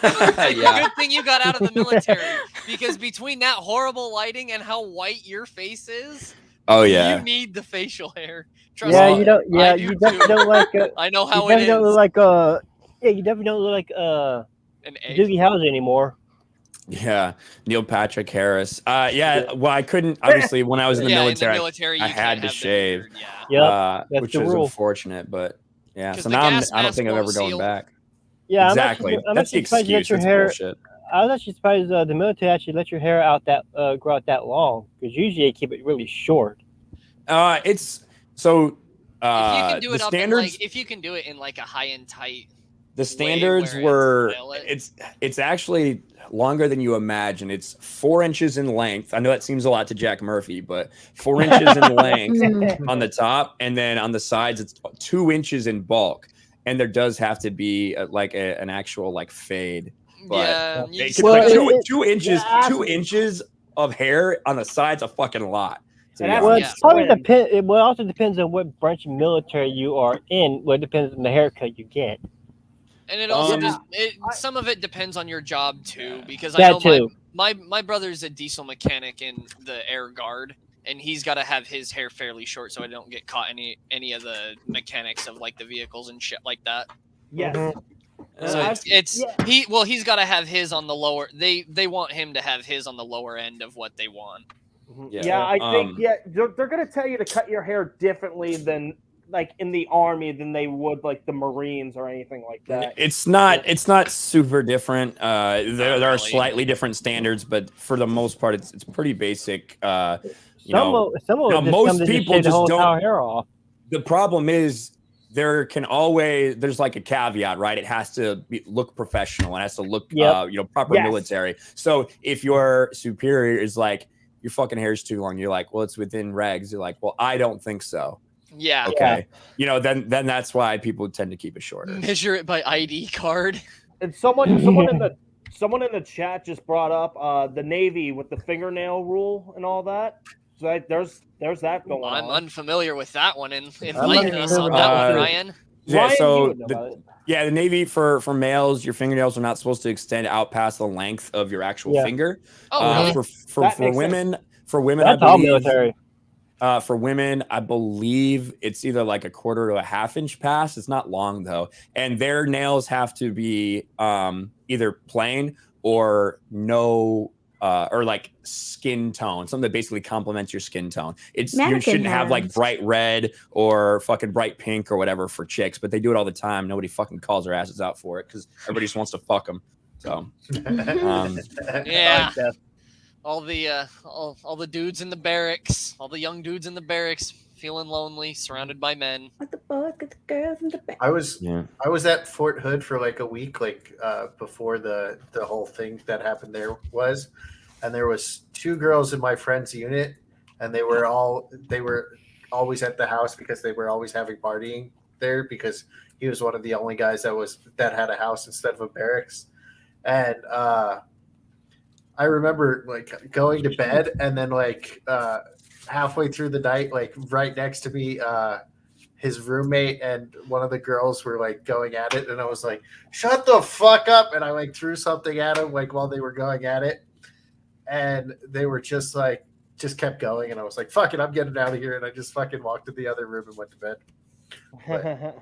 Good thing you got out of the military, because between that horrible lighting and how white your face is, you need the facial hair. Trust me. You don't. Yeah, you definitely don't like. I know how you it is. Don't look like you definitely don't look like an egg. Doogie Howser anymore. Yeah, Neil Patrick Harris. Well, I couldn't, obviously, when I was in the military, I had to shave. That's which the was rule. unfortunate, but yeah. So the now gas I don't think I'm mask ever going won't back. Yeah, exactly. I'm That's the actually surprised you let excuse. your It's hair. bullshit. I was actually surprised the military actually let your hair out that grow out that long, because usually they keep it really short. It's so If you can do the it up in standards. like, if you can do it in like a high and tight The way standards where were it's it's actually longer than you imagine. It's 4 inches in length. I know that seems a lot to Jack Murphy, but 4 inches in length on the top, and then on the sides it's 2 inches in bulk. And there does have to be an actual like fade. But yeah. it You could, like Well, 2 inches of hair on the sides, a fucking lot. To be And that's- Well, honest. it probably Swim. depends. It also depends on what branch of military you are in. Well, it depends on the haircut you get. And it also Um, some of it depends on your job too, because I That know too. my brother's a diesel mechanic in the Air Guard, and he's got to have his hair fairly short so I don't get caught any of the mechanics of like the vehicles and shit like that. Yes. So he's got to have his on the lower. They want him to have his on the lower end of what they want. Yeah, I think they're gonna tell you to cut your hair differently than like in the army than they would like the Marines or anything like that. It's not super different. There are really. slightly different standards, but for the most part, it's pretty basic. Some Now, of them just most come to people shave the just whole don't- entire hair off. The problem is there's like a caveat, right? It has to look professional. It has to look proper Yes. military. So if your superior is like, your fucking hair's too long, you're like, well, it's within regs. You're like, well, I don't think so. Yeah. Okay. Then that's why people tend to keep it shorter. Measure it by ID card. And someone in the chat just brought up the Navy with the fingernail rule and all that. So there's that going on. I'm unfamiliar with that one. Enlighten unfamiliar us on with that that one, one. Ryan. Yeah, Ryan, so you would know about it. the Navy for males, your fingernails are not supposed to extend out past the length of your actual finger. Oh, really? For That makes women, That's I all believe. military. For women, I believe it's either like a quarter to a half inch past. It's not long though, and their nails have to be either plain or no. Or like skin tone, something that basically complements your skin tone. You Mannequin shouldn't have like hands. bright red or fucking bright pink or whatever for chicks, but they do it all the time. Nobody fucking calls their asses out for it because everybody just wants to fuck them. So, Yeah. Like All the dudes in the barracks, all the young dudes in the barracks, feeling lonely, surrounded by men. What the fuck? The girls in the back. I was at Fort Hood for like a week, before the whole thing that happened there was, and there was 2 girls in my friend's unit, and they were always at the house because they were always having partying there because he was one of the only guys that had a house instead of a barracks, and I remember like going to bed and then halfway through the night, like right next to me, his roommate and one of the girls were like going at it, and I was like, "Shut the fuck up!" And I like threw something at him like while they were going at it, and they were just kept going, and I was like, "Fuck it, I'm getting out of here," and I just fucking walked to the other room and went to bed.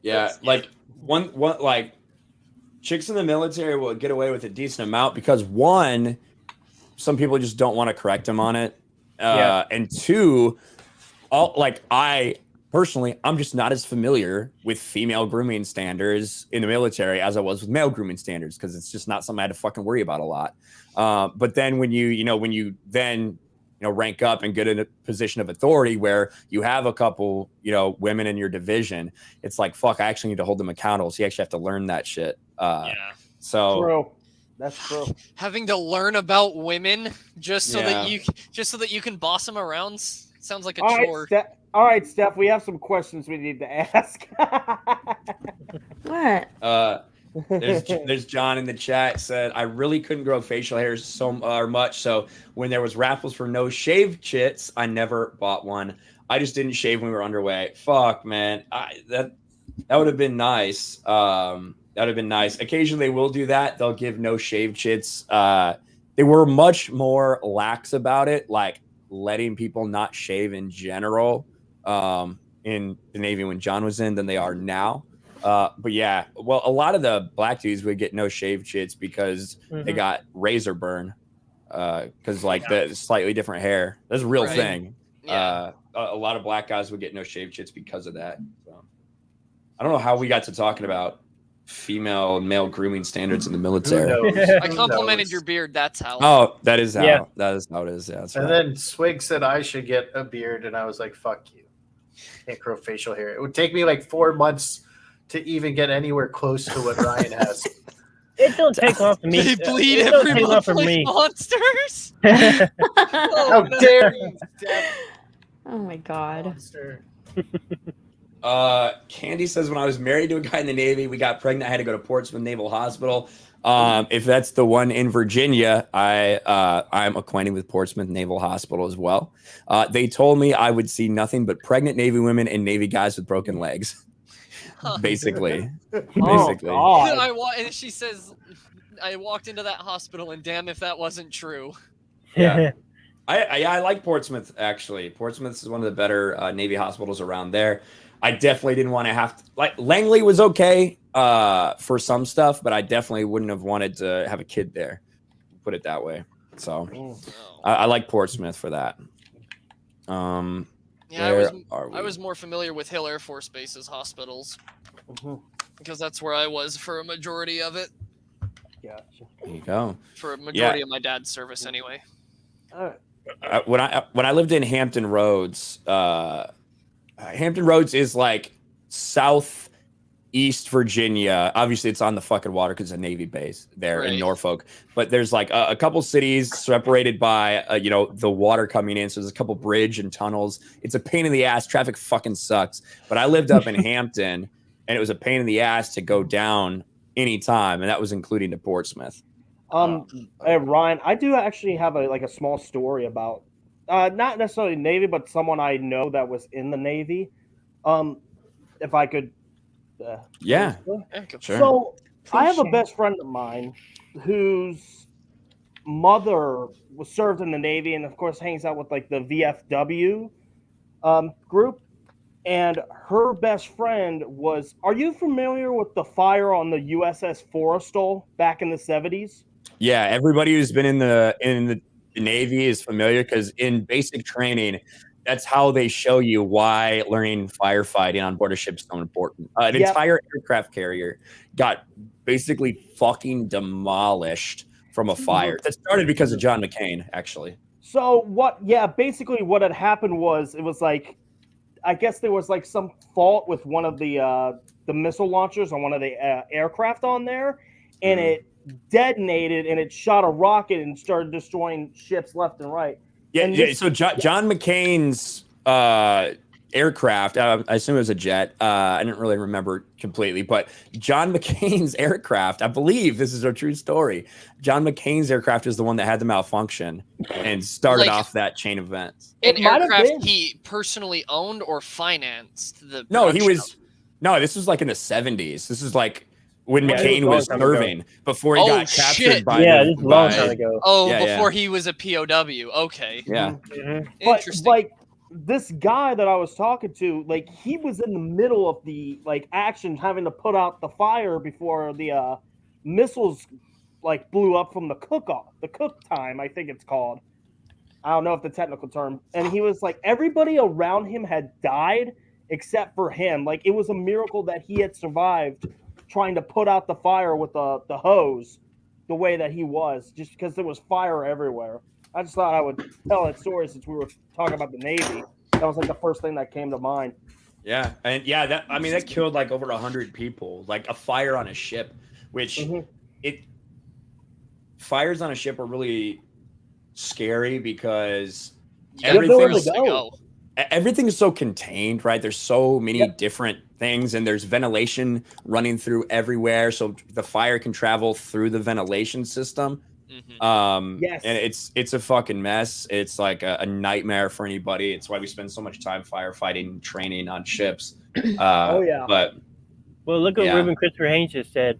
yeah, like one like chicks in the military will get away with a decent amount because one, some people just don't want to correct them on it, and two, I personally, I'm just not as familiar with female grooming standards in the military as I was with male grooming standards because it's just not something I had to fucking worry about a lot. But then when you rank up and get in a position of authority where you have a couple, women in your division, it's like, fuck, I actually need to hold them accountable. So you actually have to learn that shit. So True. That's true. Having to learn about women just so that you can boss them around sounds like a chore. All right, Steph, we have some questions we need to ask. What? There's John in the chat said, I really couldn't grow facial hair so much. So when there was raffles for no shave chits, I never bought one. I just didn't shave when we were underway. Fuck, man. That would have been nice. That would have been nice. Occasionally they will do that. They'll give no shave chits. They were much more lax about it, like letting people not shave in general in the Navy when John was in than they are now. But yeah, well, a lot of the black dudes would get no shave chits because they got razor burn because the slightly different hair. That's a real thing. Yeah. A lot of black guys would get no shave chits because of that. So I don't know how we got to talking about female and male grooming standards in the Who military. knows? I Who complimented knows? your beard. That's how. Oh, that is how. Yeah. That is how it is. Yeah, that's And right. then Swig said I should get a beard, and I was like, "Fuck you! Can't grow facial hair. It would take me like 4 months to even get anywhere close to what Ryan has." It don't take long for me. They bleed It don't every take long month for like me. monsters. How dare you, deaf Oh my god. monster! Candy says, when I was married to a guy in the Navy, we got pregnant. I had to go to Portsmouth Naval Hospital. If that's the one in Virginia, I'm acquainted with Portsmouth Naval Hospital as well. They told me I would see nothing but pregnant Navy women and Navy guys with broken legs. Basically. Basically. God. And she says, I walked into that hospital, and damn if that wasn't true. Yeah. I like Portsmouth, actually. Portsmouth is one of the better Navy hospitals around there. I definitely didn't want to have to, like, Langley was okay for some stuff, but I definitely wouldn't have wanted to have a kid there, put it that way. So I like Portsmouth for that. Yeah, I was more familiar with Hill Air Force Base's hospitals because that's where I was for a majority of it. Gotcha. There you go. For a majority of my dad's service, anyway. All right. When I lived in Hampton Roads, Hampton Roads is like southeast Virginia. Obviously, it's on the fucking water because it's a Navy base there in Norfolk. But there's like a couple cities separated by the water coming in. So there's a couple bridge and tunnels. It's a pain in the ass. Traffic fucking sucks. But I lived up in Hampton, and it was a pain in the ass to go down anytime, and that was including to Portsmouth. Hey, Ryan, I do actually have a small story about not necessarily Navy, but someone I know that was in the Navy. If I could, Yeah, sure. So I have a best friend of mine whose mother was served in the Navy, and of course hangs out with like the VFW group. And her best friend was. Are you familiar with the fire on the USS Forrestal back in the 70s? Yeah, everybody who's been in the Navy is familiar because in basic training, that's how they show you why learning firefighting on board a ship is so important. An entire aircraft carrier got basically fucking demolished from a fire that started because of John McCain, actually. So basically what had happened was it was like, I guess there was like some fault with one of the missile launchers on one of the aircraft on there, and it detonated and it shot a rocket and started destroying ships left and right. So John McCain's aircraft, I assume it was a jet. I didn't really remember completely, but John McCain's aircraft, I believe this is a true story. John McCain's aircraft is the one that had the malfunction and started off that chain of events. An aircraft he personally owned or financed the this was like in the 70s. This is like when McCain was serving before he got captured by this is a long time ago. Before he was a POW. Okay. Yeah. But Interesting. like this guy that I was talking to, like he was in the middle of the like action, having to put out the fire before the missiles like blew up from the cook time, I think it's called. I don't know if the technical term. And he was like, everybody around him had died except for him. Like it was a miracle that he had survived trying to put out the fire with the hose the way that he was, just because there was fire everywhere. I just thought I would tell that story since we were talking about the Navy. That was like the first thing that came to mind. Yeah. And that killed like over 100 people, like a fire on a ship, which fires on a ship are really scary because everything is so contained, right? There's so many different things, and there's ventilation running through everywhere, so the fire can travel through the ventilation system. And it's a fucking mess. It's like a nightmare for anybody. It's why we spend so much time firefighting training on ships. But look at what Ruben Christopher Haynes just said.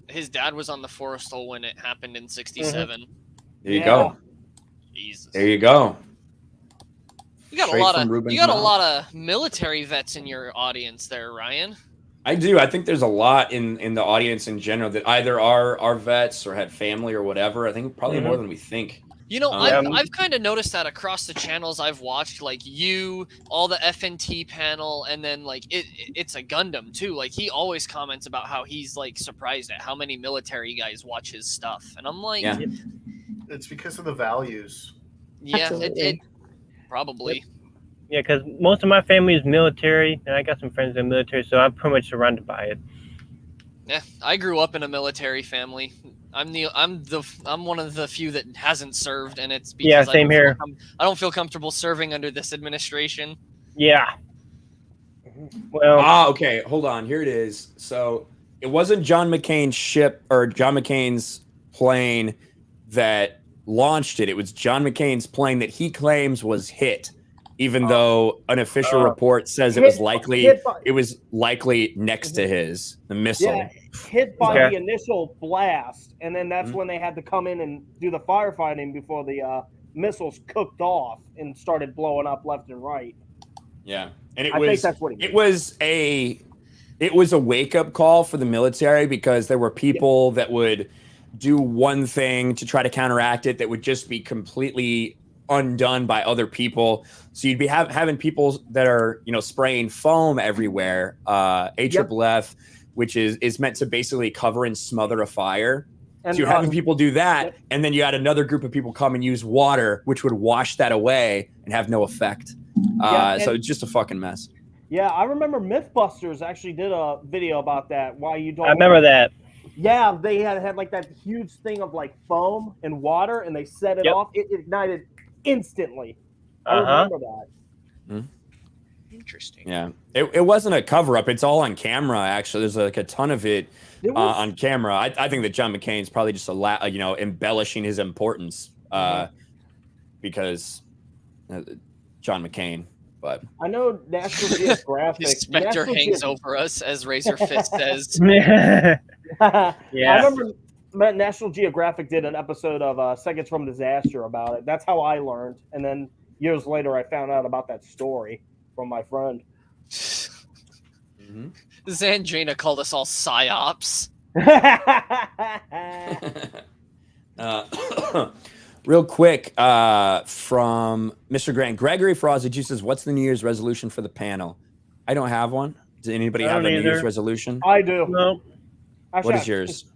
His dad was on the Forrestal when it happened in '67. There you go. Jesus. There you go. You got a lot of military vets in your audience there, Ryan. I do. I think there's a lot in the audience in general that either are vets or had family or whatever. I think probably more than we think. You know, Um, I've kind of noticed that across the channels I've watched, like all the FNT panel, and then like it's a Gundam too. Like he always comments about how he's like surprised at how many military guys watch his stuff, and I'm like, Yeah. It's because of the values. yeah, Absolutely. probably. Yeah, because most of my family is military, and I got some friends in the military, so I'm pretty much surrounded by it. Yeah, I grew up in a military family. I'm one of the few that hasn't served, and it's because same here. I don't feel comfortable serving under this administration. Yeah. Well, okay, hold on. Here it is. So it wasn't John McCain's ship or John McCain's plane that launched it. It was John McCain's plane that he claims was hit, even though an official report says it was likely next to his, the missile. Yeah, hit by the initial blast, and then that's when they had to come in and do the firefighting before the missiles cooked off and started blowing up left and right. Yeah, and I think that's what it was a wake-up call for the military, because there were people that would do one thing to try to counteract it that would just be completely undone by other people. So you'd be having people that are, spraying foam everywhere, AFFF, which is meant to basically cover and smother a fire. And so you're having people do that, and then you had another group of people come and use water, which would wash that away and have no effect. So it's just a fucking mess. Yeah, I remember Mythbusters actually did a video about that. Why you don't? I remember that. Yeah, they had like that huge thing of like foam and water, and they set it off. It ignited instantly. I remember that. Mm-hmm. Interesting. Yeah, it wasn't a cover up. It's all on camera. Actually, there's like a ton of it on camera. I think that John McCain's probably just embellishing his importance because John McCain. But I know National Geographic. His specter hangs over us, as Razor Fist says. I remember National Geographic did an episode of Seconds from Disaster about it. That's how I learned. And then years later, I found out about that story from my friend. Zandrina called us all psyops. Real quick, from Mr. Grant Gregory Frosty Juices, what's the New Year's resolution for the panel? I don't have one. Does anybody have a New Year's resolution? I do. No. What is yours?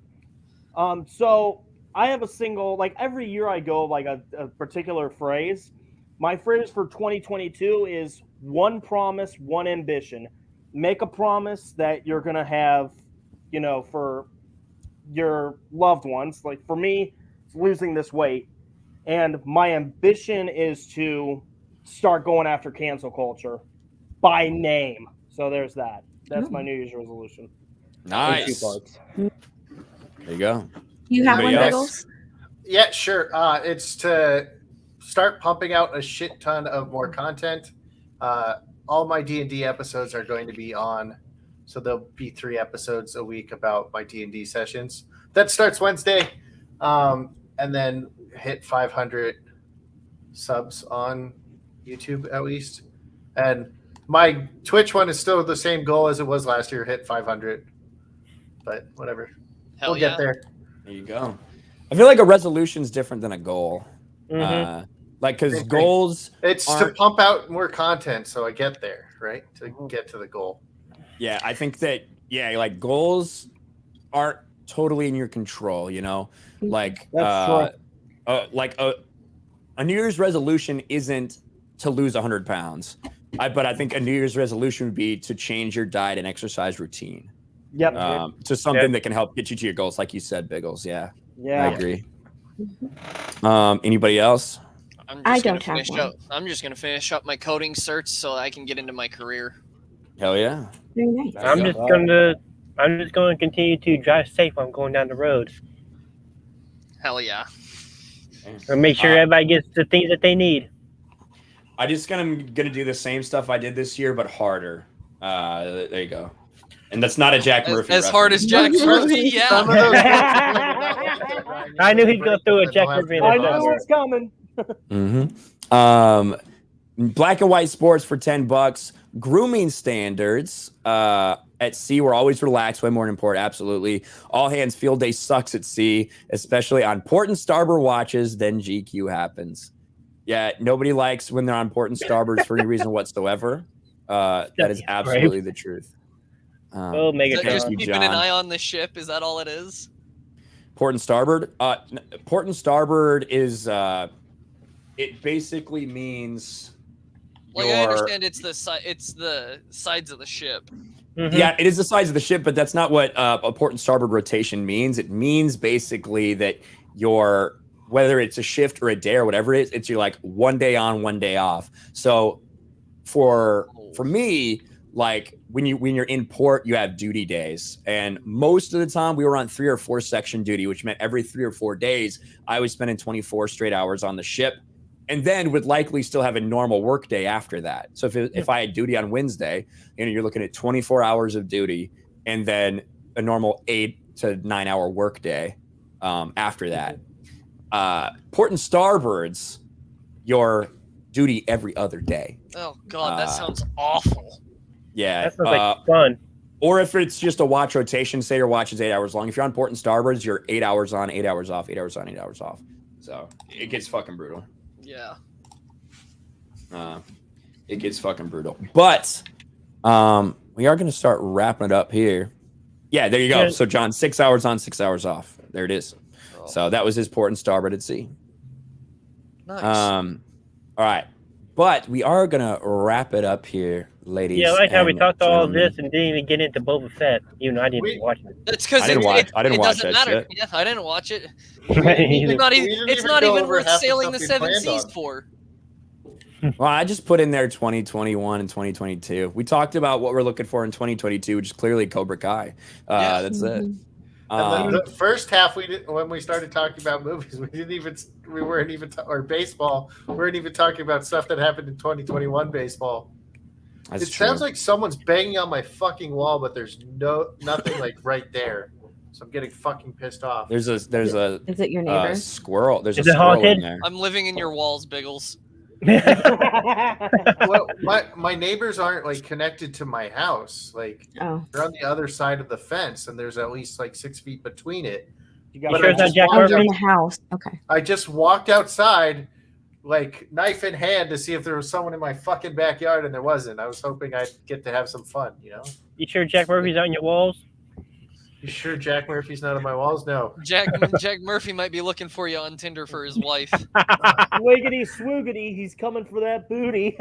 So I have a single, like every year I go like a particular phrase. My phrase for 2022 is one promise, one ambition. Make a promise that you're going to have, for your loved ones. Like for me, it's losing this weight. And my ambition is to start going after cancel culture by name. So there's that. That's my New Year's resolution. Nice. There you go. You have one, Biggles? Yeah, sure. It's to start pumping out a shit ton of more content. All my D&D episodes are going to be on, so there'll be 3 episodes a week about my D&D sessions. That starts Wednesday, and then hit 500 subs on YouTube at least. And my Twitch one is still the same goal as it was last year, hit 500. But whatever. We'll get there. There you go. I feel like a resolution is different than a goal. Because goals... It's to pump out more content so I get there, right? To get to the goal. Yeah, I think that, goals aren't totally in your control, Like, That's a New Year's resolution isn't to lose 100 pounds. But I think a New Year's resolution would be to change your diet and exercise routine. Yep. To something that can help get you to your goals, like you said, Biggles. Yeah. Yeah. I agree. Anybody else? I don't have one. I'm just going to finish up my coding certs so I can get into my career. Hell yeah. Very nice. I'm just gonna continue to drive safe when I'm going down the road. Hell yeah. And make sure everybody gets the things that they need. I just gonna do the same stuff I did this year, but harder. There you go. And that's not a Jack Murphy. As hard as Jack Murphy, yeah. I knew he'd go through a Jack Murphy. I knew it was coming. Black and white sports for $10. Grooming standards At sea, we're always relaxed, way more than port. Absolutely. All hands field day sucks at sea, especially on port and starboard watches. Then GQ happens. Yeah, nobody likes when they're on port and starboards for any reason whatsoever. That is absolutely the truth. Oh, Is that just Megatron. keeping an eye on the ship? Is that all it is? Port and starboard. Port and starboard is it basically means Like I understand it's the sides of the ship. Mhm. Yeah, it is the size of the ship, but that's not what a port and starboard rotation means. It means basically that whether it's a shift or a day or whatever it is, it's you're like 1 day on, 1 day off. So for me, like when you're in port, you have duty days, and most of the time we were on 3 or 4 section duty, which meant every 3 or 4 days I was spending 24 straight hours on the ship, and then would likely still have a normal work day after that. So if I had duty on Wednesday, you're looking at 24 hours of duty, and then a normal 8 to 9 hour work day after that. Port and starboards, your duty every other day. Oh God, that sounds awful. Yeah. That sounds like fun. Or if it's just a watch rotation, say your watch is 8 hours long. If you're on port and starboards, you're 8 hours on, 8 hours off, 8 hours on, 8 hours off. So it gets fucking brutal. Yeah. It gets fucking brutal. But we are going to start wrapping it up here. Yeah, there you go. Yeah. So John, 6 hours on, 6 hours off. There it is. Oh, So that was his port and starboard at sea. nice. All right. But we are going to wrap it up here, ladies. Yeah, I like how we and talked all gentlemen. this and didn't even get into Boba Fett, even though I didn't watch it. That's because I didn't watch doesn't that matter. shit. Yeah, I didn't watch it. Either. It's not go even over worth half the sailing the stuff we 7 planned seas on. for. Well, I just put in there 2021 and 2022. We talked about what we're looking for in 2022, which is clearly Cobra Kai. Yeah. That's it. And then the first half when we started talking about movies, we weren't even or baseball. We weren't even talking about stuff that happened in 2021 baseball. That's It true. sounds like someone's banging on my fucking wall, but there's nothing like right there. So I'm getting fucking pissed off. There's a Is it your neighbor? squirrel. There's Is a it squirrel haunted? in there. I'm living in your walls, Biggles. Well, my neighbors aren't like connected to my house. Like Oh, they're on the other side of the fence, and there's at least like 6 feet between it. You got But sure I it's not just Jack walked Murphy? in out- the house. Okay. I just walked outside, like knife in hand, to see if there was someone in my fucking backyard, and there wasn't. I was hoping I'd get to have some fun, you know? You sure Jack Murphy's on your walls? You sure Jack Murphy's not on my walls? No. Jack Murphy might be looking for you on Tinder for his wife. Wiggity swoogity, he's coming for that booty.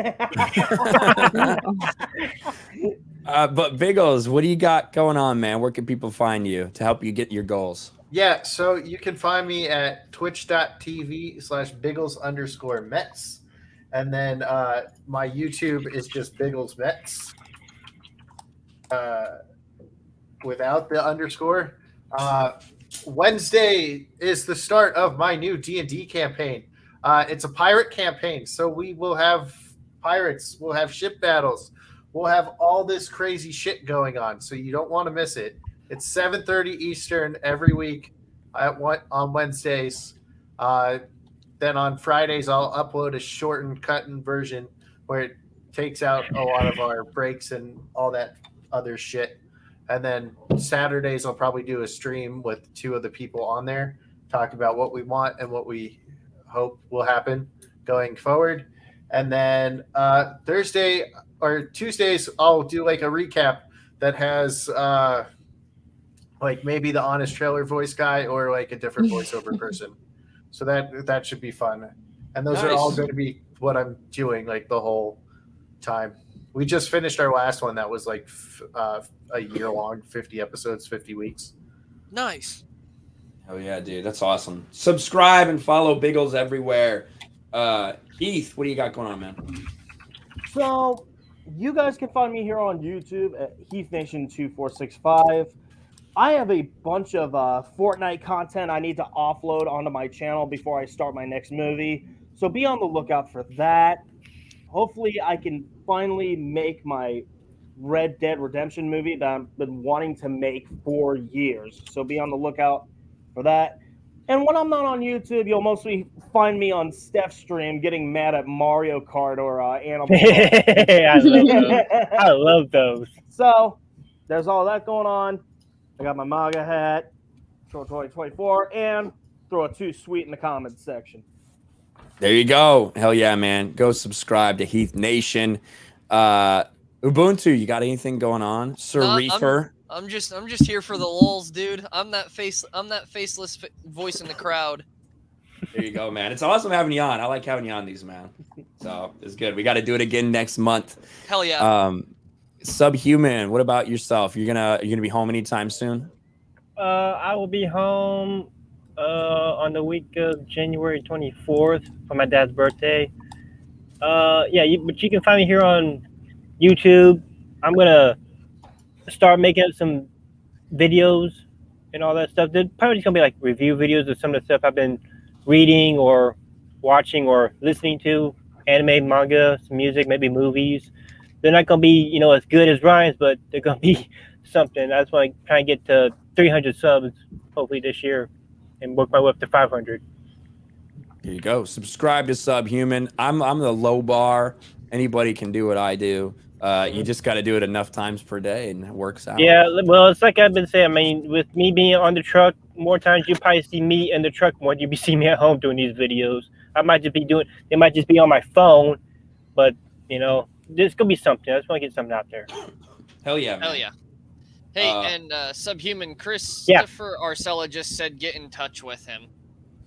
But Biggles, what do you got going on, man? Where can people find you to help you get your goals? Yeah, so you can find me at twitch.tv/Biggles_Mets. And then my YouTube is just Biggles Mets. Without the underscore. Wednesday is the start of my new D&D campaign. It's a pirate campaign, so we will have pirates, we'll have ship battles, we'll have all this crazy shit going on, so you don't want to miss it. It's 7:30 Eastern every week on Wednesdays. Then on Fridays, I'll upload a shortened, cut-in version where it takes out a lot of our breaks and all that other shit. And then Saturdays, I'll probably do a stream with 2 of the people on there, talk about what we want and what we hope will happen going forward. And then Thursday or Tuesdays, I'll do like a recap that has like maybe the honest trailer voice guy or like a different voiceover person. So that should be fun. And those are all Nice. going to be what I'm doing like the whole time. We just finished our last one that was like a year long, 50 episodes, 50 weeks. Nice. Oh yeah, dude, that's awesome. Subscribe and follow Biggles everywhere. Heath, what do you got going on, man? So, you guys can find me here on YouTube at Heath Nation 2465. I have a bunch of Fortnite content I need to offload onto my channel before I start my next movie. So be on the lookout for that. Hopefully, I can finally make my Red Dead Redemption movie that I've been wanting to make for years. So be on the lookout for that. And when I'm not on YouTube, you'll mostly find me on Steph's stream getting mad at Mario Kart or Animal Crossing. I love those. So there's all that going on. I got my MAGA hat, Short 2024, and throw a 2 sweet in the comments section. There you go. Hell yeah, man. Go subscribe to Heath Nation. Ubuntu, you got anything going on? Sir Reefer? I'm just here for the lulz, dude. I'm that faceless voice in the crowd. There you go, man. It's awesome having you on. I like having you on these, man. So it's good. We got to do it again next month. Hell yeah. SubHuman, what about yourself? You're gonna be home anytime soon? I will be home on the week of January 24th for my dad's birthday. But you can find me here on YouTube. I'm gonna start making up some videos and all that stuff. They're probably just gonna be like review videos of some of the stuff I've been reading or watching or listening to, anime, manga, some music, maybe movies. They're not gonna be, as good as Ryan's, but they're gonna be something. I just want to try and get to 300 subs hopefully this year and work my way up to 500. Here you go. Subscribe to SubHuman. I'm the low bar. Anybody can do what I do. You just got to do it enough times per day, and it works out. Yeah, well, it's like I've been saying. I mean, with me being on the truck, more times you probably see me in the truck more than you be seeing me at home doing these videos. They might just be on my phone, but there's gonna be something. I just want to get something out there. Hell yeah, man. Hell yeah. Hey, and SubHuman Christopher Arcella just said get in touch with him.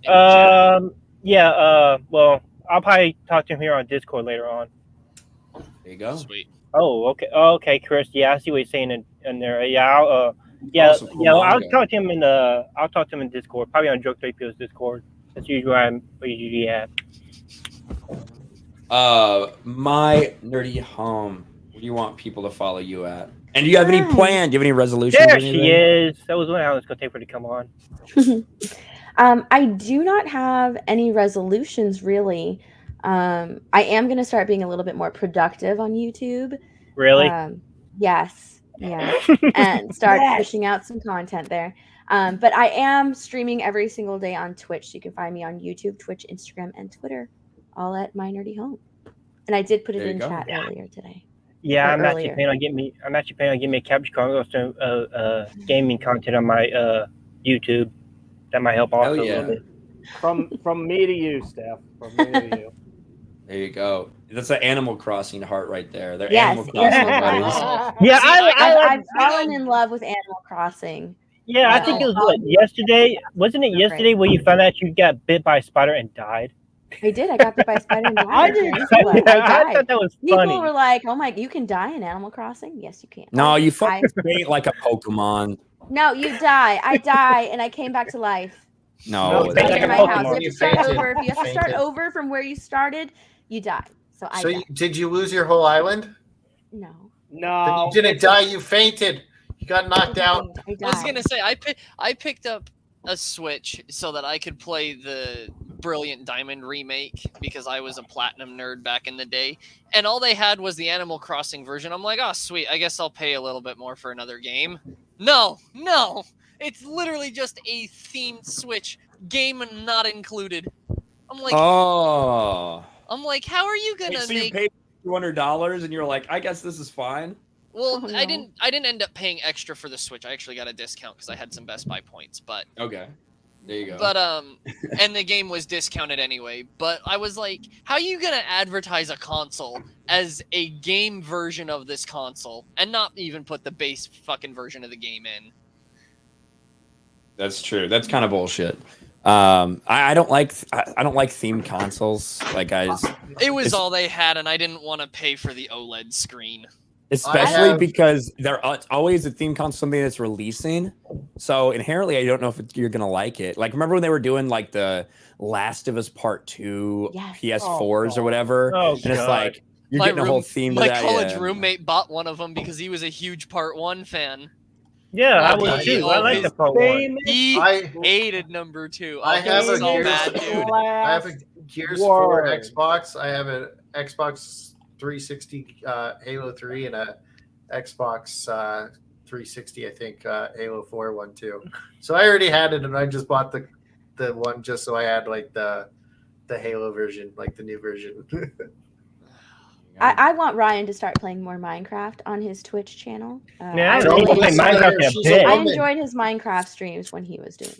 Well, I'll probably talk to him here on Discord later on. There you go. Sweet. Oh, okay. Oh, okay, Chris. Yeah, I see what you're saying in there. Yeah, I'll talk to him in Discord, probably on Joke 3PO's Discord. That's usually where I'm usually at. My nerdy home. Where do you want people to follow you at? And do you have any plan? Do you have any resolutions? There she is. That was one I was going to take for her to come on. I do not have any resolutions really. I am going to start being a little bit more productive on YouTube. Really? Yes. And start pushing out some content there. But I am streaming every single day on Twitch. So you can find me on YouTube, Twitch, Instagram, and Twitter, all at My Nerdy Home. And I did put it in chat earlier today. Yeah, I'm actually planning on getting me a capture card of gaming content on my YouTube. That might help also a little bit. From me to you, Steph. From me to you. There you go. That's an Animal Crossing heart right there. They're Yes, Animal Crossing buddies. Yeah, I've fallen in love with Animal Crossing. Yeah, I think it was yesterday. Wasn't it yesterday where you found out you got bit by a spider and died? I did. I got bit by a spider and died. I thought that was funny. People were like, "Oh my, you can die in Animal Crossing." Yes, you can. No, you fucking ate like a Pokemon. No, you die. I die, and I came back to life. No, Right near my house. You have to start over. If you have to start over from where you started, you die. So I. So did you lose your whole island? No. No. Then you didn't die. You fainted. You got knocked out. I was gonna say I picked up a Switch so that I could play the Brilliant Diamond remake because I was a platinum nerd back in the day, and all they had was the Animal Crossing version. I'm like, oh sweet, I guess I'll pay a little bit more for another game. No, it's literally just a themed Switch game not included. I'm like, how are you gonna so you paid $200 and you're like, I guess this is fine. Well, I didn't end up paying extra for the Switch. I actually got a discount because I had some Best Buy points. But okay, there you go. But and the game was discounted anyway. But I was like, how are you gonna advertise a console as a game version of this console and not even put the base fucking version of the game in? That's true. That's kind of bullshit. I don't like themed consoles. It was all they had, and I didn't want to pay for the OLED screen. Especially because it's always a theme console, something that's releasing. So inherently, I don't know if you're gonna like it. Like, remember when they were doing like the Last of Us Part 2 PS4s or whatever? Oh, and it's like you're getting a whole theme. My college roommate bought one of them because he was a huge Part 1 fan. Yeah, I was too. I like the Part 1. He hated number 2. I have a Gears 4 Xbox. I have an Xbox 360 Halo 3 and a Xbox 360, I think, Halo 4 one too. So I already had it, and I just bought the one just so I had like the Halo version, like the new version. I want Ryan to start playing more Minecraft on his Twitch channel. Yeah, I, I really don't play Minecraft in a She's bit. I woman. enjoyed his Minecraft streams when he was doing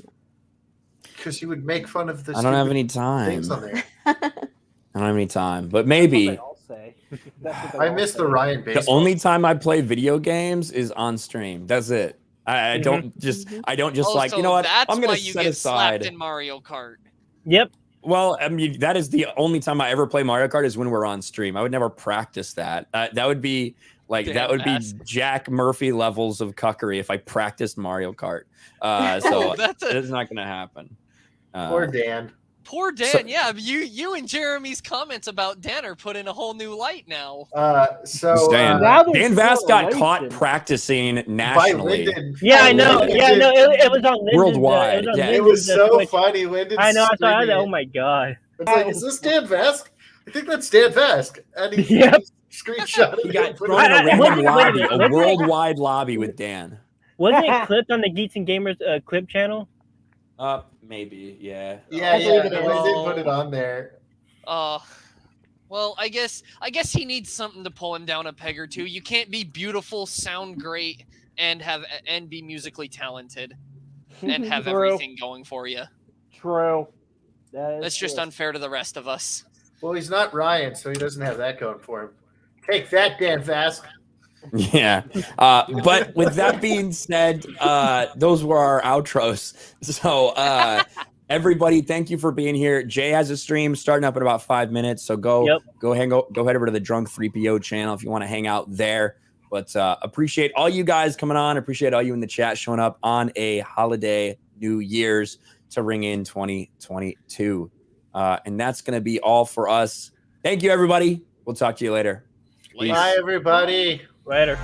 Because he would make fun of the I don't have stupid any time. things on there. that. I don't have any time, but maybe I'll say. That's what they I all miss say. the Ryan the baseball. only time I play video games is on stream. That's it. I don't just like, so you know what? That's I'm gonna why you set get slapped aside. in Mario Kart. Yep. Well, I mean, that is the only time I ever play Mario Kart is when we're on stream. I would never practice that. That would be like Damn that would be ass. Jack Murphy levels of cuckery if I practiced Mario Kart. So That's it's not gonna happen. Poor Dan. Poor Dan. So- Yeah, you and Jeremy's comments about Dan are put in a whole new light now. Dan, Now there's Dan Vass got caught correlation. practicing By nationally. Lyndon. Yeah, I know. Lyndon Yeah, did- no, it was on Lyndon's, Worldwide, It was, on yeah. It was Lyndon's, so Twitch. funny. Lyndon. I know. I saw screaming that. Oh it. my god. It's like, is this Dan Vask? I think that's Dan Vask. And he Yep. screenshot He it got and put thrown in it a on- random wait a lobby, minute, a wait a minute. worldwide lobby with Dan. Wasn't it clipped on the Geeks and Gamers clip channel? Maybe, yeah. Yeah, I believe it yeah. is. Lyndon put it on there. Well, I guess he needs something to pull him down a peg or two. You can't be beautiful, sound great, and be musically talented, and have True. everything going for you. True. That's just true. unfair to the rest of us. Well, he's not Ryan, so he doesn't have that going for him. Take that, Dan Vask. Yeah. But with that being said, those were our outros. So everybody, thank you for being here. Jay has a stream starting up in about 5 minutes. So go head over to the Drunk 3PO channel if you want to hang out there. But appreciate all you guys coming on. Appreciate all you in the chat showing up on a holiday New Year's to ring in 2022. And that's going to be all for us. Thank you, everybody. We'll talk to you later. Bye, everybody. Later.